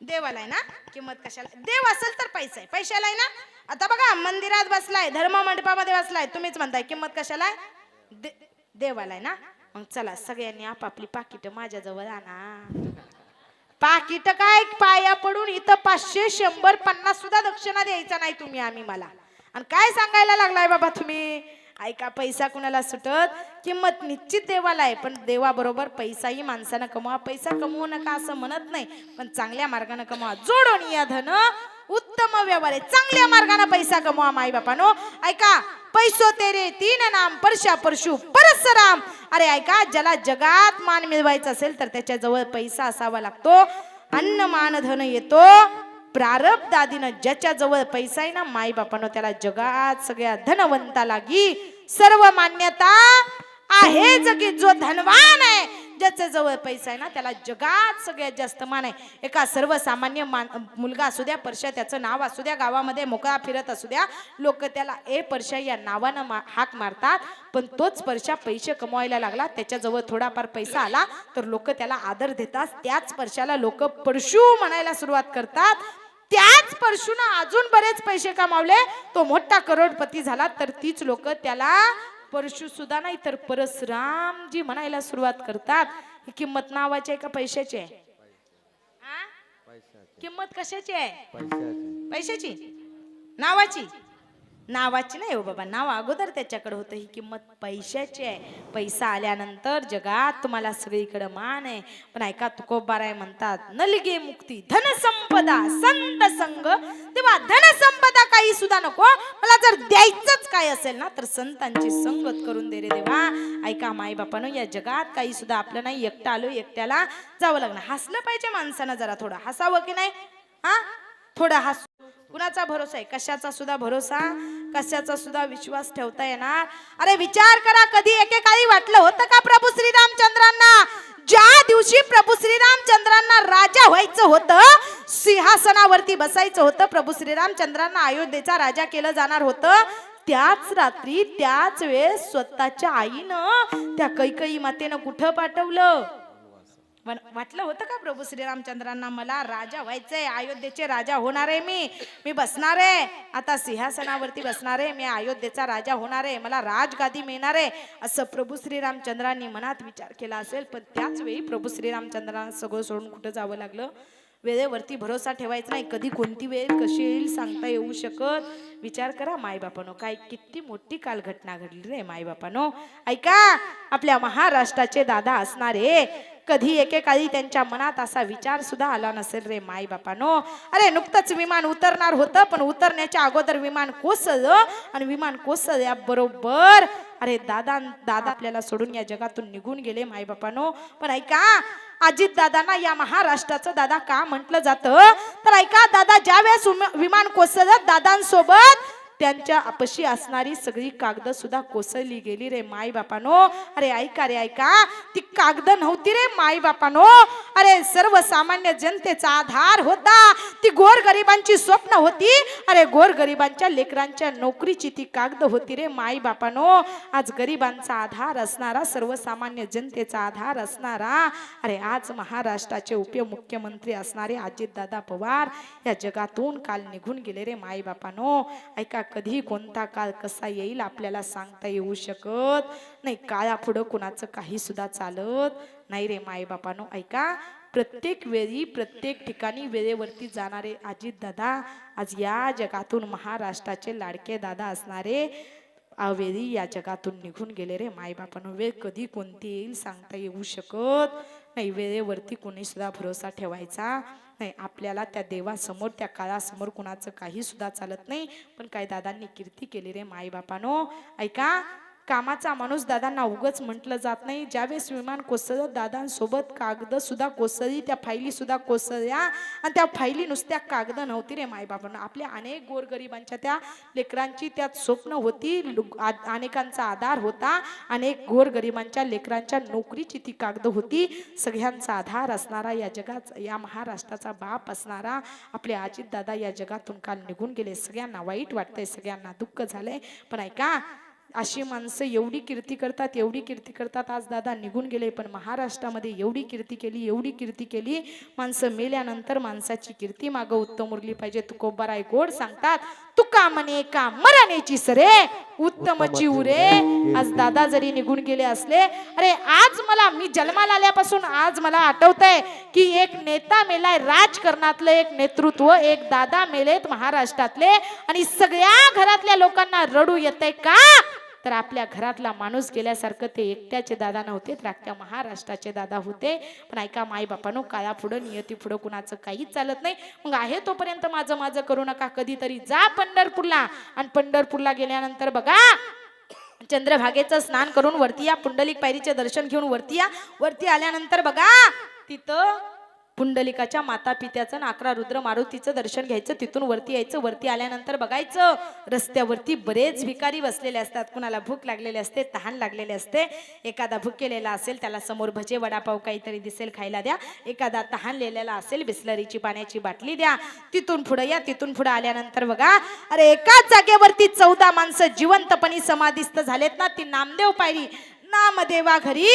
देवाला आहे ना. किंमत कशाला? देव असेल तर पैसा आहे, पैशाला आहे ना. आता बघा, मंदिरात बसलाय, धर्म मंडपामध्ये बसलाय, तुम्हीच म्हणताय किंमत कशाला आहे? देवाला आहे ना. मग चला सगळ्यांनी आपापली पाकिट माझ्याजवळ आणा. पाकिट काय पाया पडून इथं 500, 100, 50 सुद्धा दक्षिणा द्यायचा नाही तुम्ही आम्ही मला. आणि काय सांगायला लागलाय बाबा तुम्ही? ऐका, पैसा कुणाला सुटत? किंमत निश्चित देवाला आहे, पण देवाबरोबर पैसाही माणसानं कमवा. पैसा कमवू नका असं म्हणत नाही, पण चांगल्या मार्गाने कमवा. जोडून या धन उत्तम व्यवहार आहे, चांगल्या मार्गाने पैसा कमवा माई बापानो. ऐका, पैसो तेरे तीन नाम परशा परशु परसराम. अरे ऐका, ज्याला जगात मान मिळवायचा असेल तर त्याच्या जवळ पैसा असावा लागतो. अन्न मान धन येतो प्रारब्धादीनं. ज्याच्या जवळ पैसा आहे ना माई बापानो, त्याला जगात सगळ्या धनवंता लागी सर्व मान्यता आहे जगी. जो धनवान आहे, ज्याच्या जवळ पैसा आहे ना, त्याला जगात सगळ्यात जास्त मान आहे. एका सर्वसामान्य मुलगा असू द्या, परशा त्याचं नाव असू द्या, गावामध्ये मोकळा फिरत असू द्या, लोक त्याला ए परशा या नावानं हाक मारतात. पण तोच परशा पैसे कमवायला लागला, त्याच्याजवळ थोडाफार पैसा आला तर लोक त्याला आदर देतात. त्याच परशाला लोक परशु म्हणायला सुरुवात करतात. त्याच परशुनं अजून बरेच पैसे कमावले, तो मोठा करोडपती झाला, तर तीच लोक त्याला परशु सुद्धा नाही तर परसरामजी म्हणायला सुरुवात करतात. ही किंमत नावाची आहे का पैशाची आहे? किंमत कशाची आहे? पैशाची, नावाची? नावाची नाही हो बाबा, नाव अगोदर त्याच्याकडे होतं. ही किंमत पैशाची आहे. पैसा आल्यानंतर जगात तुम्हाला सगळीकडे मान आहे. पण ऐका, तुकोबाराय म्हणतात, नलगे मुक्ती धन संपदा संत संग. तेव्हा धन संपदा काही सुद्धा नको, मला जर द्यायचंच काय असेल ना तर संतांची संगत करून दे रे देवा. ऐका माई बापानो, या जगात काही सुद्धा आपलं नाही. एकटा आलो, एकट्याला जावं लागणार. हसलं पाहिजे माणसानं, जरा थोडं हसावं की नाही? हा, थोडं हस. कुणाचा भरोसा आहे? कशाचा सुद्धा भरोसा, कशाचा सुद्धा विश्वास ठेवता येणार? अरे विचार करा, कधी एकेकाळी वाटलं होतं का प्रभू श्रीरामचंद्रांना, ज्या दिवशी प्रभू श्रीरामचंद्रांना राजा व्हायचं होतं, सिंहासनावरती बसायचं होतं, प्रभू श्रीरामचंद्रांना अयोध्येचा राजा केलं जाणार होतं, त्याच रात्री त्याच वेळेस स्वतःच्या आईनं त्या कैकेयी मातेनं कुठं पाठवलं? वाटलं होतं का प्रभू श्रीरामचंद्रांना मला राजा व्हायचंय, अयोध्येचे राजा होणार आहे, मी बसणार आहे, आता सिंहासनावरती बसणार आहे, मी अयोध्येचा राजा होणार आहे, मला राजगादी मिळणार आहे, असं प्रभू श्रीरामचंद्रांनी मनात विचार केला असेल. पण त्याच वेळी प्रभू श्रीरामचंद्रांना सगळं सोडून कुठं जावं लागलं? वेळेवरती भरोसा ठेवायचा नाही. कधी कोणती वेळ कशी येईल सांगता येऊ शकत. विचार करा मायबापानो, काय किती मोठी काल घटना घडली रे मायबापानो. ऐका, आपल्या महाराष्ट्राचे दादा असणारे, कधी एकेकाळी त्यांच्या मनात असा विचार सुद्धा आला नसेल रे माई बापानो. अरे नुकतंच विमान उतरणार होतं, पण उतरण्याच्या अगोदर विमान कोसळलं, आणि विमान कोसळल्याबरोबर अरे दादा आपल्याला सोडून या जगातून निघून गेले माई बापानो. पण ऐका, अजित दादांना या महाराष्ट्राचं दादा का म्हटलं जातं, तर ऐका, दादा ज्या वेळेस विमान कोसळलं, दादांसोबत त्यांच्या अपशी असणारी सगळी कागद सुद्धा कोसळली गेली रे माई बापानो. अरे ऐका रे ऐका, ती कागद नव्हती रे माई बापानो, अरे सर्वसामान्य जनतेचा आधार होता, ती गोरगरिबांची स्वप्न होती, अरे गोरगरिबांच्या लेकरांच्या नोकरीची ती कागद होती रे माई बापानो. आज गरिबांचा आधार असणारा, सर्वसामान्य जनतेचा आधार असणारा, अरे आज महाराष्ट्राचे उपमुख्यमंत्री असणारे अजितदादा पवार या जगातून काल निघून गेले रे माई बापानो. ऐका, कधी कोणता काळ कसा येईल आपल्याला सांगता येऊ शकत नाही. काळापुढं कुणाचं काही सुद्धा चालत नाही रे माई बापानो. ऐका, प्रत्येक वेळी प्रत्येक ठिकाणी वेळेवरती जाणारे अजित दादा आज या जगातून महाराष्ट्राचे लाडके दादा असणारे अवेळी या जगातून निघून गेले रे माई बापानो. वेळ कधी कोणती येईल सांगता येऊ शकत नाही. वेळेवरती कोणी सुद्धा भरोसा ठेवायचा नाही. आपल्याला त्या देवासमोर, त्या काळासमोर कुणाचं काही सुद्धा चालत नाही. पण काय दादांनी कीर्ती केली रे माई बापानो. ऐका, कामाचा माणूस दादांना उगच म्हटलं जात नाही. ज्यावेळेस विमान कोसळलं, दादांसोबत कागद सुद्धा कोसळली, त्या फाईली सुद्धा कोसळल्या, आणि त्या फाईली नुसत्या कागद नव्हती रे माई बापांना. आपल्या अनेक गोरगरिबांच्या त्या लेकरांची त्यात स्वप्न होती, अनेकांचा आधार होता, अनेक गोरगरिबांच्या लेकरांच्या नोकरीची ती कागद होती. सगळ्यांचा आधार असणारा, या जगात या महाराष्ट्राचा बाप असणारा आपले अजित दादा या जगातून काल निघून गेले. सगळ्यांना वाईट वाटतंय, सगळ्यांना दुःख झालंय. पण ऐका, अशी माणसं एवढी कीर्ती करतात, एवढी कीर्ती करतात. आज दादा निघून गेले, पण महाराष्ट्रामध्ये एवढी कीर्ती केली, एवढी कीर्ती केली. माणसं मेल्यानंतर माणसाची कीर्ती मागं उत्तम उरली पाहिजे. तुकोबाराय गोड सांगतात, तुका म्हणे का मरण्याची सरे उत्तमची उरे. आज दादा जरी निघून गेले असले, अरे आज मी जन्माला आल्यापासून आज मला आठवतंय की एक नेता मेलाय, राजकारणातलं एक नेतृत्व, एक दादा मेलेत महाराष्ट्रातले, आणि सगळ्या घरातल्या लोकांना रडू येतंय का, तर आपल्या घरातला माणूस गेल्यासारखं ते एकट्याचे दादा नव्हते, तर अख्ख्या महाराष्ट्राचे दादा होते. पण ऐका माई बापानो, काळा पुढं नियती पुढं कुणाचं काहीच चालत नाही. मग आहे तोपर्यंत माझं माझं करू नका. कधीतरी जा पंढरपूरला, आणि पंढरपूरला गेल्यानंतर बघा चंद्रभागेचं स्नान करून वरती या, पुंडलिक पायरीचे दर्शन घेऊन वरती या. वरती आल्यानंतर बघा तिथं पुंडलिकाच्या माता पित्याचं 11 रुद्र मारुतीचं दर्शन घ्यायचं. तिथून वरती यायचं. वरती आल्यानंतर बघायचं रस्त्यावरती बरेच भिकारी बसलेले असतात. कुणाला भूक लागलेली असते, तहान लागलेली असते. एखादा भुकेलेला असेल त्याला समोर भजे वडापाव काहीतरी दिसेल खायला द्या. एखादा तहानलेला असेल बिस्लरीची पाण्याची बाटली द्या. तिथून पुढे या. तिथून पुढे आल्यानंतर बघा अरे एकाच जागेवरती 14 माणसं जिवंतपणी समाधिस्थ झालेत ना, ती नामदेव पायरी. नामदेवा घरी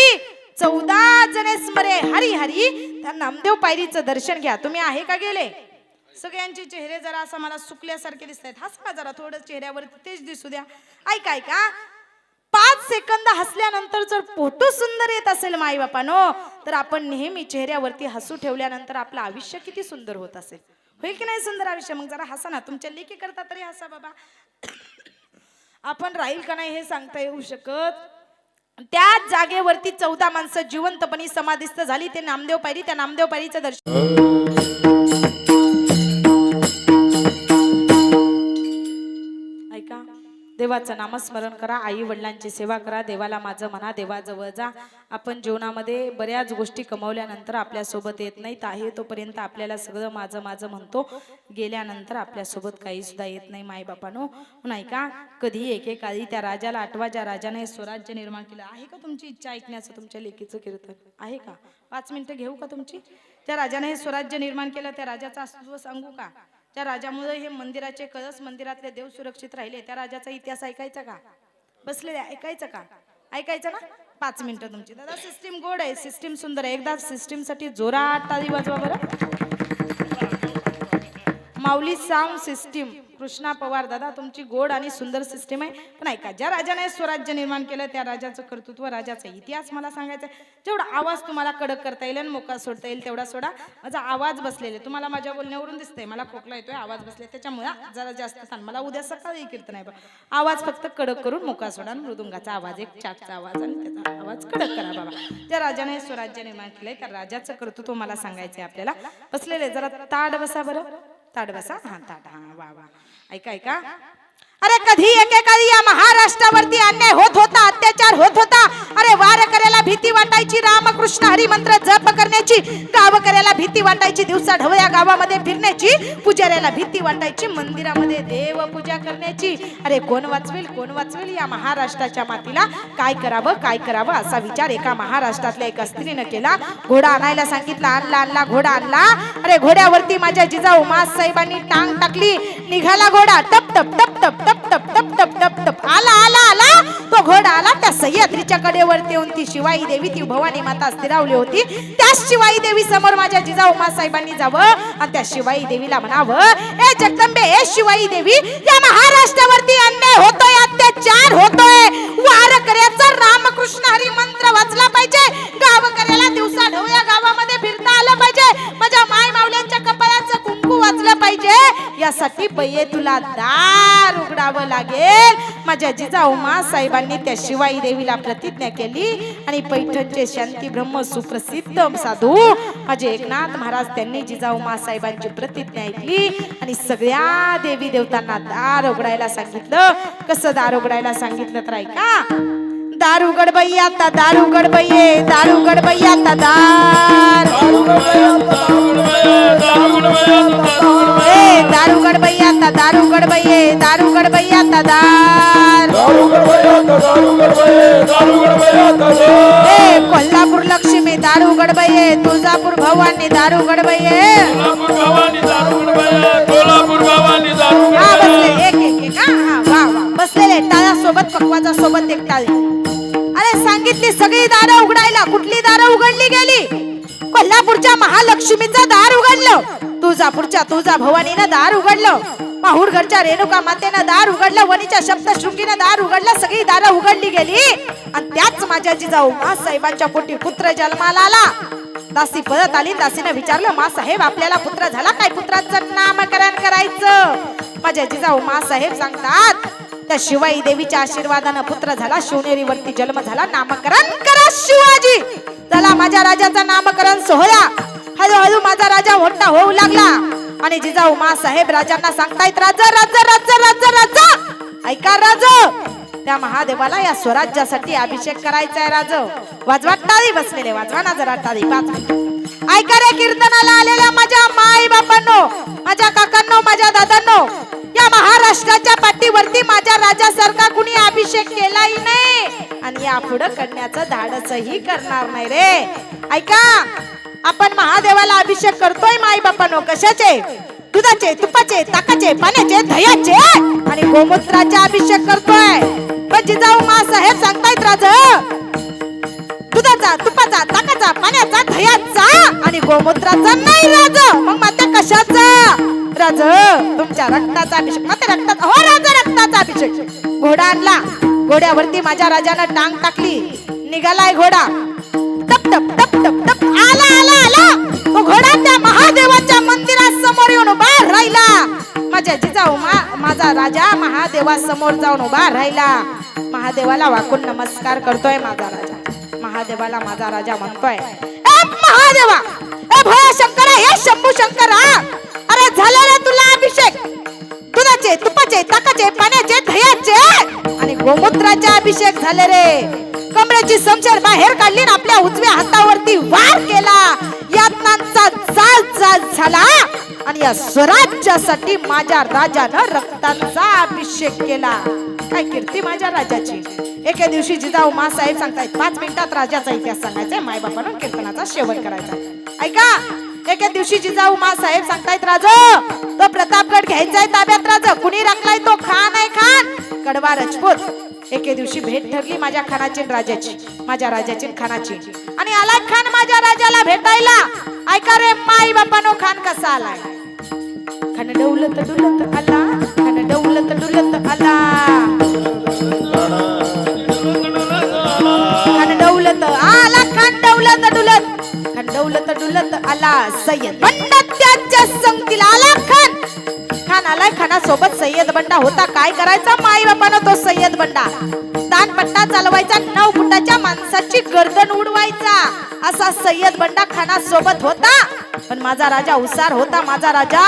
14 जणे स्मरे हरी हरी. त्या नामदेव पायरीचं दर्शन घ्या. तुम्ही आहे का गेले? सगळ्यांचे चेहरे जरा असं मला सुकल्यासारखे दिसत आहेत. हसा जरा, थोडं चेहऱ्यावरती तेच दिसू द्या. ऐका ऐका, 5 सेकंद हसल्यानंतर जर फोटो सुंदर येत असेल माई बापानो, तर आपण नेहमी चेहऱ्यावरती हसू ठेवल्यानंतर आपलं आयुष्य किती सुंदर होत असेल. होईल की नाही सुंदर आयुष्य? मग जरा हसा ना. तुमच्या लेकी करता तरी हसा बाबा. आपण राहील का नाही हे सांगता येऊ शकत. त्याच जागेवरती 14 माणसं जिवंतपणी समाधिस्थ झाली. ते नामदेव पायरी. त्या नामदेव पायरीचं दर्शन ऐका. देवाचं नामस्मरण करा. आई वडिलांची सेवा करा. देवाला माझं म्हणा. देवाजवळ जा. आपण जीवनामध्ये बऱ्याच गोष्टी कमवल्यानंतर आपल्यासोबत येत नाहीत. आहे तोपर्यंत आपल्याला सगळं माझं माझं म्हणतो. गेल्यानंतर आपल्यासोबत काही सुद्धा येत नाही माई बापानो. म्हणून ऐका, कधी एकेकाळी त्या राजाला आठवा ज्या राजाने स्वराज्य निर्माण केलं. आहे का तुमची इच्छा ऐकण्याचं? तुमच्या लेकीचं कीर्तन आहे का? 5 मिनिटं घेऊ का तुमची? त्या राजाने हे स्वराज्य निर्माण केलं. त्या राजाचं अस्तित्व सांगू का? त्या राजामुळे हे मंदिराचे कळस, मंदिरातले देव सुरक्षित राहिले. त्या राजाचा इतिहास ऐकायचा का? बसलेले ऐकायचं का? ऐकायचं ना? 5 मिनिटं तुमची. दादा सिस्टीम गोड आहे, सिस्टीम सुंदर आहे. एकदा सिस्टीम साठी जोरात टाळी वाजवा बरं. माऊली साऊंड सिस्टीम कृष्णा पवार दादा, तुमची गोड आणि सुंदर सिस्टीम आहे. पण ऐका, ज्या राजाने स्वराज्य निर्माण केलं त्या राजाचं कर्तृत्व, राजाचा इतिहास मला सांगायचा आहे. जेवढा आवाज तुम्हाला कडक करता येईल आणि मोका सोडता येईल तेवढा सोडा. माझा आवाज बसलेले तुम्हाला माझ्या बोलण्यावरून दिसतंय. मला खोकला येतोय, आवाज बसले, त्याच्यामुळे जरा जास्त सांग. मला उद्या सकाळी कीर्तन आहे. आवाज फक्त कडक करून मोका सोडा. आणि मृदुंगाचा आवाज, एक चाकचा आवाज आणि त्याचा आवाज कडक करा बाबा. ज्या राजाने स्वराज्य निर्माण केलंय त्या राजाचं कर्तृत्व मला सांगायचंय आपल्याला. बसलेले जरा ताड बसा बरं. ताड बसा. हा ताड. हा वा वा. ऐका ऐका. अरे कधी एकेकाळी या महाराष्ट्रावरती अन्याय होत होता, अत्याचार होत होता. अरे वार करायला भीती वाटायची, रामकृष्ण हरी मंत्र जप करण्याची. गाव करायला भीती वाटायची, दिवसा ढवळ्या गावामध्ये फिरण्याची. पुजाऱ्याला भीती वाटायची, मंदिरामध्ये देव पूजा करण्याची. अरे कोण वाचवेल, कोण वाचवेल या महाराष्ट्राच्या मातीला? काय करावं, काय करावं असा विचार एका महाराष्ट्रातल्या एका स्त्रीने केला. घोडा आणायला सांगितला. आणला घोडा आणला. अरे घोड्यावरती माझ्या जिजाऊ मासाहेबांनी टांग टाकली. निघाला घोडा. टप टप टप टप टप टप टप टप टप टप. आला आला आला तो घोडा आला. त्या सह्याद्रीच्या कडेवरती येऊन ती शिवाई देवी, ती भवानी माता स्थिरावली होती. त्या शिवाई देवी समोर माझ्या जिजाऊ मासाहेबांनी जावं आणि त्या शिवाई देवीला म्हणावं, ए जगदंबे, ए शिवाई देवी, या महाराष्ट्रावरती अन्याय होतोय, अत्याचार होतोय. वारकऱ्याचा रामकृष्ण हरी मंत्र वाचला पाहिजे. गावकऱ्याला दिवसा ढवळ्या गावामध्ये फिरता आलं पाहिजे. माझ्या माय मावल्यांच्या कपाळाचं कुंकू वाचलं पाहिजे. यासाठी बये तुला दार उघडावं लागेल. माझ्या जिजाऊ मासाहेबांनी त्या शिवाई देवीला प्रतिज्ञा केली. आणि पैठणचे शांती ब्रह्म सुप्रसिद्ध साधू माझे एकनाथ महाराज त्यांनी जिजाऊ मासाहेबांची प्रतिज्ञा ऐकली आणि सगळ्या देवी देवतांना दार उघडायला सांगितलं. कसं दार उघडायला सांगितलं तर ऐका. दार उघड बाई आता, दार उघड बाई, दार उघड बाई आता, दार दार उघड बाई आता, दार उघड बाई, दार उघड बाई आता, दार. कोल्हापूर लक्ष्मी दार उघड बाई, तुळजापूर भवानी दार उघड बाई. हा बसले एक एक एक. हा वा वा. बसलेले टाळ्या सोबत, पकवाजा सोबत एक टाळी. अरे सांगितली सगळी दारं उघडायला. कुठली दारं उघडली गेली? कोल्हापूरच्या महालक्ष्मीचं दार उघडलं. तुळजापूरच्या तुळजा भवानीनं दार उघडलं. माहूरगडच्या रेणुका मातेनं दार उघडलं. वणीच्या सप्तशृंगीनं दार उघडलं. सगळी दारं उघडली गेली. आणि त्याच माझ्या जिजाऊ मासाहेबांच्या पोटी पुत्र जन्माला आला. दासी परत आली. दासीनं विचारलं, मासाहेब आपल्याला पुत्र झाला काय? पुत्राचं नामकरण करायचं. माझ्या जिजाऊ मासाहेब सांगतात, त्या शिवाई देवीच्या आशीर्वादानं पुत्र झाला, शिवनेरीवरती जन्म झाला. नामकरण करा शिवाजी. चला माझ्या राजाचा नामकरण सोहळा. हळूहळू माझा राजा मोठा होऊ लागला आणि जिजाऊ साहेब राजांना सांगतायत, राजा राजा राजा राजा राजा ऐका राज, त्या महादेवाला या स्वराज्यासाठी अभिषेक करायचा आहे. राज वाजवा टाळी, बसलेले वाजवा ना जरा टाळी. 5 मिनिट ऐका रे कीर्तनाला आलेल्या माझ्या माई बापांनो, माझ्या काकांनो, माझ्या दादांनो, या महाराष्ट्राच्या पाठीवरती माझ्या राजासारखा कुणी अभिषेक केलाही नाही आणि यापुढे करण्याचं धाडसही करणार नाही रे. ऐका, आपण महादेवाला अभिषेक करतोय माई बापांनो. कशाचे? दुधाचे, तुपाचे, ताकाचे, पाण्याचे, दह्याचे आणि गोमूत्राचे अभिषेक करतोय. पण जिजाऊ साहेब सांगतायत, राज दुधाचा, तुपाचा, ताकाचा, पाण्याचा, दह्याचा आणि गोमूत्राचा नाही राज. मग मात्र कशाचा? राज तुमच्या रक्ताचा अभिषेक. मात्र रक्ताचा? हो राजा, रक्ताचा अभिषेक. घोडा आणला, घोड्यावरती माझ्या राजानं टांग टाकली, निघालाय घोडा. टप टप टप टप टप आला आला आला. तो घोडा त्या महादेवाच्या मंदिरासमोर येऊन उभा राहिला. माझ्या जिजाऊ माझा राजा महादेवासमोर जाऊन उभा राहिला. महादेवाला वाकून नमस्कार करतोय माझा राजा. महादेवाला माझा राजा म्हणतोय, ए महादेवा, ए भोळा शंकरा, हे शंभू शंकरा, अरे झाला रे तुला अभिषेक. दुधाचे, तुपाचे, ताकाचे, पाण्याचे, दह्याचे आणि गोमूत्राचे अभिषेक झाले रे. कमरेची समशेर बाहेर काढली ना आपल्या उजव्या हातावरती वार केला. यातनांचा जाल झाला आणि या स्वराज्यासाठी माझ्या राजानं रक्ताचा अभिषेक केला. काय कीर्ती माझ्या राजाची. एके दिवशी जिजाऊ साहेब सांगतायत, 5 मिनिटात राजाचा इतिहास सांगायचा, माय बापानं कीर्तनाचा शेवट करायचा. ऐका, एके दिवशी जिजाऊ साहेब सांगतायत, राज तो प्रतापगड घ्यायचाय ताब्यात. राज कुणी राखलाय? तो खान आहे, खान कडवा राजपूत. एके दिवशी भेट ठरली माझ्या खानाची राजाची, माझ्या राजाची खानाची, आणि आला खान माझ्या राजाला भेटायला. ऐका रे माई बापानो, खान कसा आलाय? खान डौलत डुलत आला, खान डौलत डुलत आला, खान डौलत आला, खान डौलत डुलत, खान डौलत डुलत आला. सय्यद बंडा त्याच्या संगतीला आला खान. खान आलाय, खानासोबत सय्यद बंडा होता. काय करायचा माई बापानं तो सय्यद बंडा? दानपट्टा चालवायचा, 9 फुटाच्या माणसाची गर्दन उडवायचा, असा सय्यद बंडा खानासोबत होता. पण माझा राजा हुशार होता, माझा राजा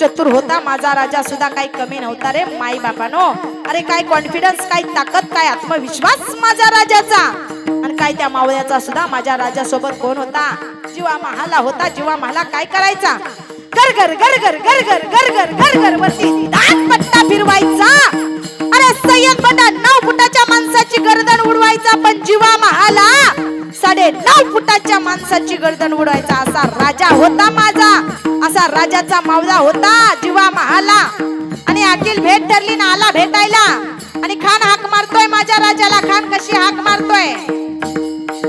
चतुर होता, माझा राजा सुद्धा काही कमी नव्हता रे माई बापानो. अरे काय कॉन्फिडन्स, काय ताकद, काय आत्मविश्वास माझ्या राजाचा. आणि काय त्या मावळ्याचा सुद्धा माझ्या राजा सोबत कोण होता? जीवा महाला होता. जीवा महाला काय करायचा? गरगर गरगर गरगर गरगर गरगर वरती दानपट्टा फिरवायचा. अरे सय्यद बंडा 9 फुटाच्या माणसाची गर्दन उडवायचा, पण जीवा महाला 9.5 फुटाच्या माणसाची गर्दन उडवायचा. असा राजा होता माझा, असा राजाचा मावळा होता जीवा महाला. आणि अखिल भेट ठरली ना, आला भेटायला आणि खान हाक मारतोय माझ्या राजाला. खान कशी हाक मारतोय?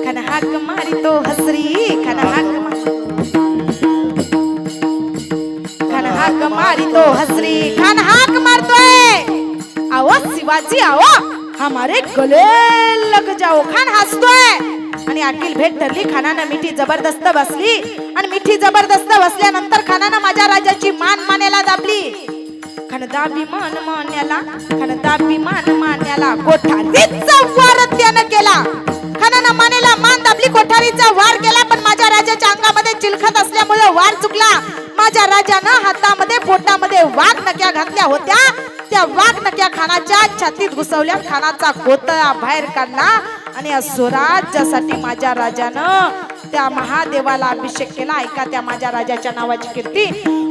खान हाक मारितो हसरी, खान हाक मारितो हसरी, खान हाक मारतोय, आओ शिवाजी आओ, हमारे गले लग जाओ. खान हसतोय आणि अखिल भेट ठरली. खानानं मिठी जबरदस्त बसली आणि मिठी जबरदस्त बसल्यानंतर खानानं माझ्या राजाची मान मानेला दाबली. खान दाबी मान मान्याला, खान दाबी मान मान्याला, कोठारीचा वार त्यानं केला. खानानं मानेला मान दाबली, कोठारीचा वार केला, पण माझ्या राजाच्या अंगामध्ये चिलखत असल्यामुळे वार चुकला. माझ्या राजानं हातामध्ये पोटामध्ये वाघ नक्या घातल्या होत्या. त्या वाघ नक्या खानाच्या छातीत घुसवल्या, खानाचा कोतळा बाहेर काढला आणि या स्वराज्यासाठी माझ्या राजानं त्या महादेवाला अभिषेक केला. ऐका त्या माझ्या राजाच्या नावाची कीर्ती.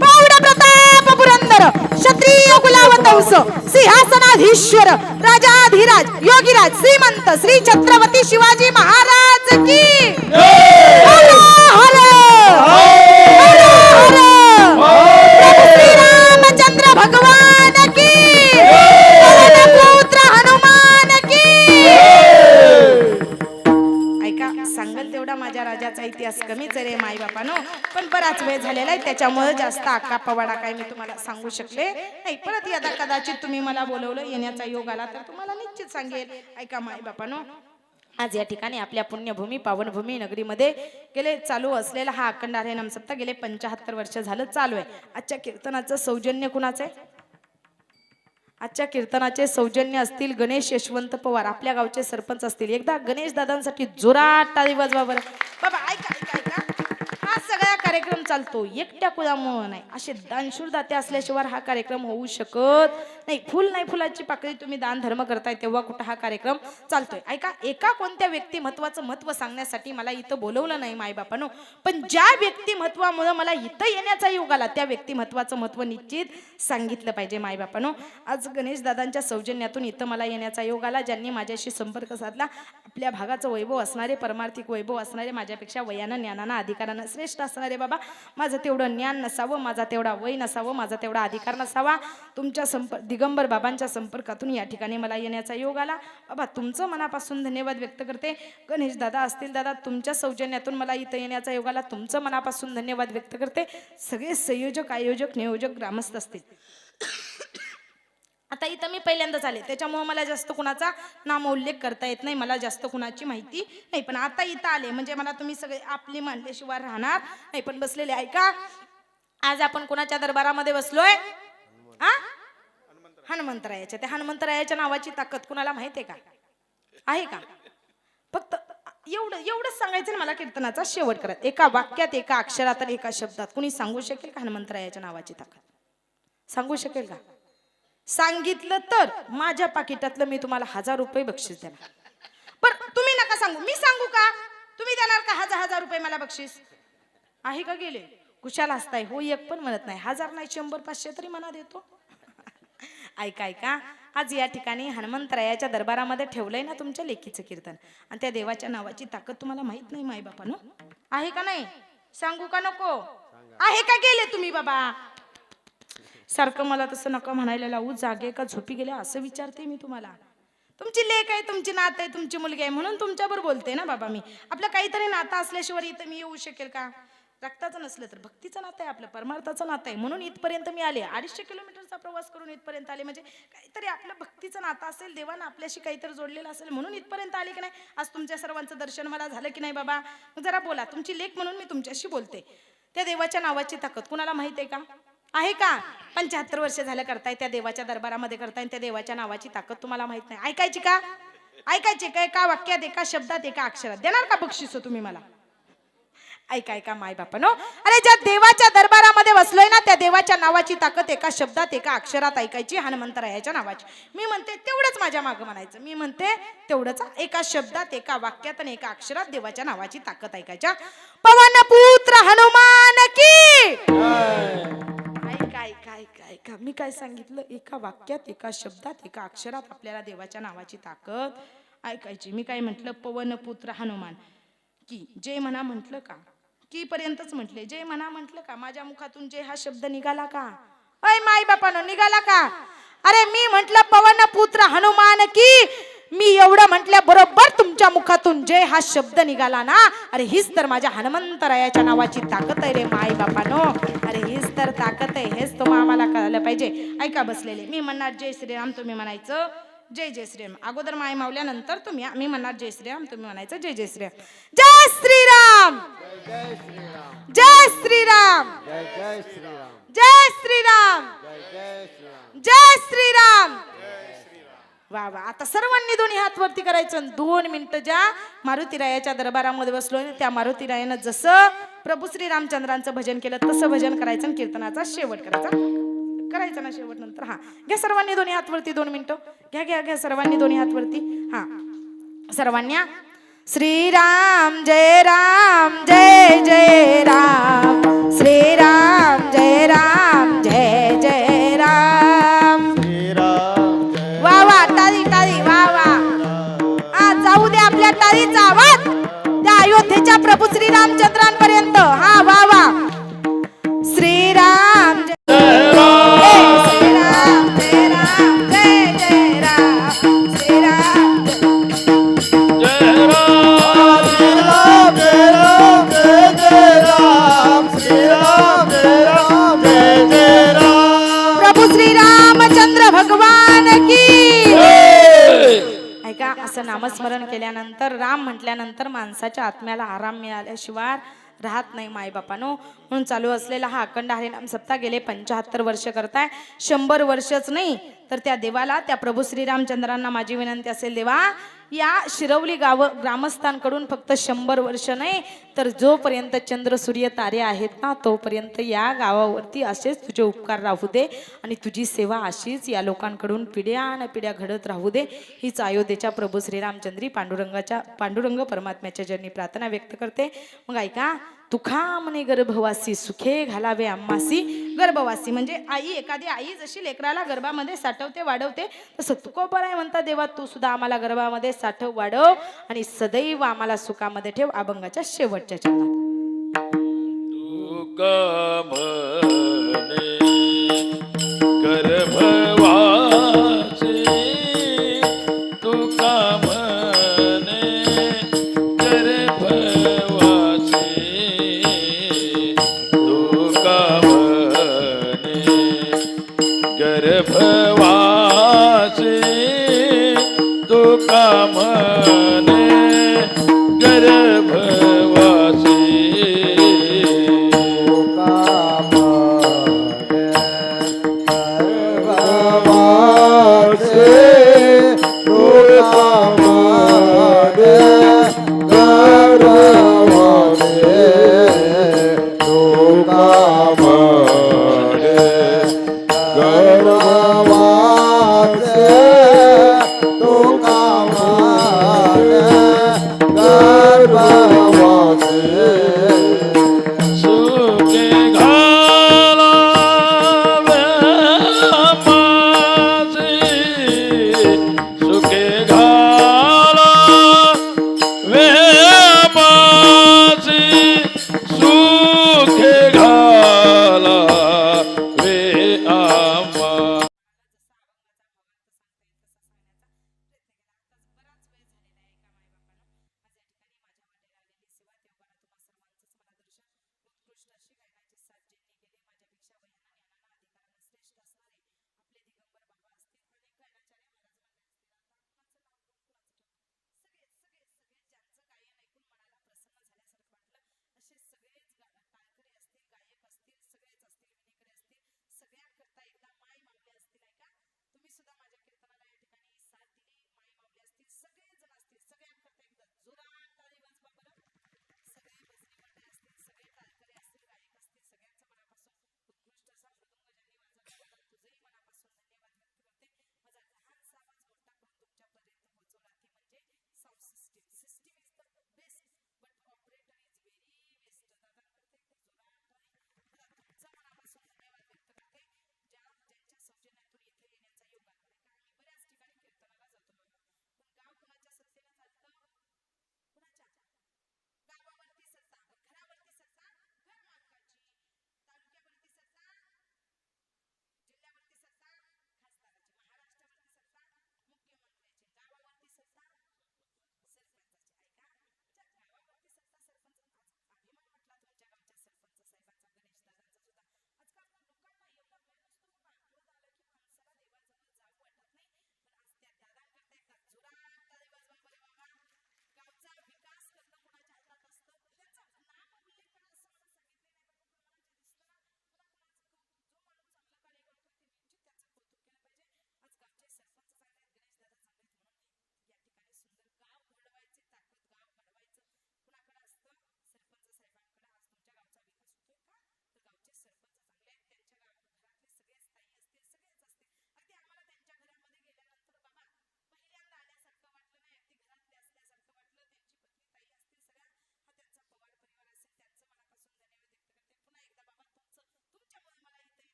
प्रौढ प्रताप पुरंदर क्षत्रिय कुलावतंस सिंहासनाधीश्वर राजाधिराज योगीराज श्रीमंत श्री छत्रपती शिवाजी महाराज की हर हर हर हर श्री रामचंद्र भगवान की पुत्र हनुमान की. ऐका, सांगल तेवढा माझ्या राजाचा इतिहास कमीच रे माई बापानो, पण बराच वेळ झालेला आहे, त्याच्यामुळे जास्त आका पवाडा काय मी तुम्हाला सांगू शकले नाही. परत यदा कदाचित तुम्ही मला बोलवलं, येण्याचा योग आला तर तुम्हाला निश्चित सांगेल. ऐका माई बापानो, आज या ठिकाणी आपल्या पुण्यभूमी पावनभूमी नगरीमध्ये गेले चालू असलेला हा अखंड हरिनाम सप्ताह गेले 75 वर्ष झालं चालू आहे. आजच्या कीर्तनाचं सौजन्य कुणाचं आहे? आजच्या कीर्तनाचे सौजन्य असतील गणेश यशवंत पवार, आपल्या गावचे सरपंच असतील. एकदा गणेश दादांसाठी जोरात टाळी वाजवा बरं. बाबा ऐका ऐका ऐका, हा सगळा कार्यक्रम चालतो एकट्या कुळामुळे नाही. असे दानशूर दाते असल्याशिवाय हा कार्यक्रम होऊ शकत नाही. फुल नाही फुलाची पाकळी तुम्ही दान धर्म करताय तेव्हा कुठं हा कार्यक्रम चालतोय. ऐका, एका कोणत्या व्यक्तिमत्वाचं महत्व सांगण्यासाठी मला इथं बोलवलं नाही मायबापानो, पण ज्या व्यक्तिमत्वामुळे मला इथं येण्याचा योग आला त्या व्यक्तिमत्वाचं महत्व निश्चित सांगितलं पाहिजे मायबापानो. आज गणेश दादांच्या सौजन्यातून इथं मला येण्याचा योग आला. ज्यांनी माझ्याशी संपर्क साधला, आपल्या भागाचं वैभव असणारे, परमार्थिक वैभव असणारे, माझ्यापेक्षा वयानं ज्ञानानं अधिकारानं श्रेष्ठ असणारे बाबा, माझं तेवढं ज्ञान नसावं, माझा तेवढा वय नसावं, माझा तेवढा अधिकार नसावा. तुमच्या दिगंबर बाबांच्या संपर्कातून या ठिकाणी मला येण्याचा योग आला. बाबा तुमचं मनापासून धन्यवाद व्यक्त करते. गणेश दादा असतील, दादा तुमच्या सौजन्यातून मला इथं येण्याचा योग आला, तुमचं मनापासून धन्यवाद व्यक्त करते. सगळे संयोजक, आयोजक, नियोजक, ग्रामस्थ असतील. आता इथं मी पहिल्यांदाच आले त्याच्यामुळे मला जास्त कुणाचा नामोल्लेख करता येत नाही, मला जास्त कुणाची माहिती नाही. पण आता इथं आले म्हणजे मला तुम्ही सगळे आपली म्हणल्याशिवाय राहणार नाही. पण बसलेले ऐका, आज आपण कुणाच्या दरबारामध्ये बसलोय? हनुमंतरायाच्या. त्या हनुमंतरायाच्या नावाची ताकद कुणाला माहित आहे का? आहे का? फक्त एवढंच सांगायचं ना मला कीर्तनाचा शेवट करत. एका वाक्यात, एका अक्षरात आणि एका शब्दात कुणी सांगू शकेल का हनुमंतरायाच्या नावाची ताकद? सांगू शकेल का? सांगितलं तर माझ्या पाकिटातलं मी तुम्हाला 1000 रुपये बक्षीस देणार. पण तुम्ही नका सांगू, मी सांगू का? तुम्ही देणार का 1000 रुपये मला बक्षीस? आहे का? गेले कुशाला असताय हो, एक पण म्हणत नाही. 1000 नाही 100 500 तरी मना देतो. ऐका ऐका, आज या ठिकाणी हनुमंतरायाच्या दरबारामध्ये ठेवलंय ना तुमच्या लेकीचं कीर्तन, आणि त्या देवाच्या नावाची ताकद तुम्हाला माहित नाही मायबापानो? आहे का नाही? सांगू का नको? आहे का? गेले तुम्ही बाबा? सारखं मला तसं नका म्हणायला लावू. जागे का झोपी गेल्या असं विचारते मी तुम्हाला. तुमची लेक आहे, तुमची नात आहे, तुमची मुलगी आहे म्हणून तुमच्याबरोबर बोलते ना बाबा मी. आपलं काहीतरी नातं असल्याशिवाय इथं मी येऊ शकेल का? रक्ताचं नसलं तर भक्तीचं नातं आहे, आपलं परमार्थाचं नातं आहे, म्हणून इथपर्यंत मी आले. 250 किलोमीटरचा प्रवास करून इथपर्यंत आले. म्हणजे काहीतरी आपलं भक्तीचं नातं असेल, देवानं आपल्याशी काहीतरी जोडलेलं असेल म्हणून इथपर्यंत आले की नाही. आज तुमच्या सर्वांचं दर्शन मला झालं की नाही बाबा? जरा बोला. तुमची लेक म्हणून मी तुमच्याशी बोलते. त्या देवाच्या नावाची ताकद कुणाला माहित आहे का? आहे का? 75 वर्ष झालं करताय, त्या देवाच्या दरबारामध्ये करताय, त्या देवाच्या नावाची ताकद तुम्हाला माहित नाही. ऐकायची का? ऐकायची का? एका वाक्यात, एका शब्दात, एका अक्षरात देणार का बक्षीस तुम्ही मला? ऐका ऐका माय बापानो, अरे ज्या देवाच्या दरबारामध्ये बसलोय ना त्या देवाच्या नावाची ताकद एका शब्दात, एका अक्षरात ऐकायची. हनुमंतरायाच्या नावाची. मी म्हणते तेवढंच माझ्या मागं म्हणायचं. मी म्हणते तेवढंच, एका शब्दात, एका वाक्यात आणि एका अक्षरात देवाच्या नावाची ताकद ऐकायच्या. पवन पुत्र हनुमान की. ऐका ऐका ऐका ऐका, मी काय सांगितलं? एका वाक्यात, एका शब्दात, एका अक्षरात आपल्याला देवाच्या नावाची ताकद ऐकायची. मी काय म्हटलं? पवन पुत्र हनुमान की. जय म्हणा म्हटलं का? की पर्यंतच म्हटले. जय म्हणा म्हटलं का? माझ्या मुखातून जय हा शब्द निघाला का? अय माय बापानो, निघाला का? अरे मी म्हटलं पवन पुत्र हनुमान की. मी एवढं म्हटल्या बरोबर तुमच्या मुखातून जय हा शब्द निघाला ना. अरे हीच तर माझ्या हनुमंतरायाच्या नावाची ताकद आहे रे माय बापानो. अरे हीच तर ताकद आहे, हेच तुम्हाला आम्हाला कळलं पाहिजे. ऐका बसलेले, मी म्हणणार जय श्रीराम, तुम्ही म्हणायचं जय जय श्रीराम. अगोदर माय मावल्यानंतर तुम्ही, मी म्हणणार जय श्रीराम, तुम्ही म्हणायचं जय जय श्रीराम. जय श्रीराम, जय श्रीराम, जय श्रीराम, जय श्रीराम, जय श्रीराम, जय श्रीराम, जय श्रीराम. वा वा. आता सर्वांनी दोन्ही हात वरती करायचं. 2 मिनिटं ज्या मारुतीरायाच्या दरबारामध्ये बसलो त्या मारुतीरायानं जसं प्रभू श्री रामचंद्रांचं भजन केलं तसं भजन करायचं आणि कीर्तनाचा शेवट करायचा ना शेवट नंतर. हा घ्या सर्वांनी दोन्ही हात वरती. 2 मिनिटं घ्या घ्या घ्या सर्वांनी दोन्ही हात वरती. हा सर्वांनी. श्रीराम जय राम जय जय राम. श्रीराम जय राम जय जय राम. वा वा. टाळी टाळी. वा वा. जाऊ दे आपल्या टाळीचा आवाज त्या अयोध्येच्या प्रभू श्री रामचंद्रांपर्यंत. हा वा वा. श्रीराम असं नामस्मरण केल्यानंतर, राम म्हटल्यानंतर माणसाच्या आत्म्याला आराम मिळाल्याशिवाय राहत नाही मायबापानो. म्हणून चालू असलेला हा अखंड हरिनाम सप्ताह गेले 75 वर्ष करताय. 100 वर्षच नाही तर त्या देवाला, त्या प्रभू श्रीरामचंद्रांना माझी विनंती असेल, देवा या शिरवली ग्रामस्थांकडून फक्त 100 वर्ष नाही तर जोपर्यंत चंद्र सूर्य तारे आहेत ना तोपर्यंत या गावावरती असेच तुझे उपकार राहू दे आणि तुझी सेवा अशीच या लोकांकडून पिढ्यान पिढ्या घडत राहू दे. हीच अयोध्येच्या प्रभू श्रीरामचंद्री पांडुरंग परमात्म्याच्या चरणी प्रार्थना व्यक्त करते. मग ऐका, तुखा म्हणे गर्भवासी सुखे घालावे आम्हासी. गर्भवासी म्हणजे आई, एखादी आई जशी लेकराला गर्भामध्ये साठवते वाढवते तसं तुकोबर आहे म्हणता, देवा तू सुद्धा आम्हाला गर्भामध्ये साठव वाढव आणि सदैव आम्हाला सुखामध्ये ठेव. अभंगाच्या शेवटच्या चरणात तुका म्हणे गर्भवासी, तुका म्हणे गर्भवासी, तुका म्हणे गर्भवासी, तुका म्हणे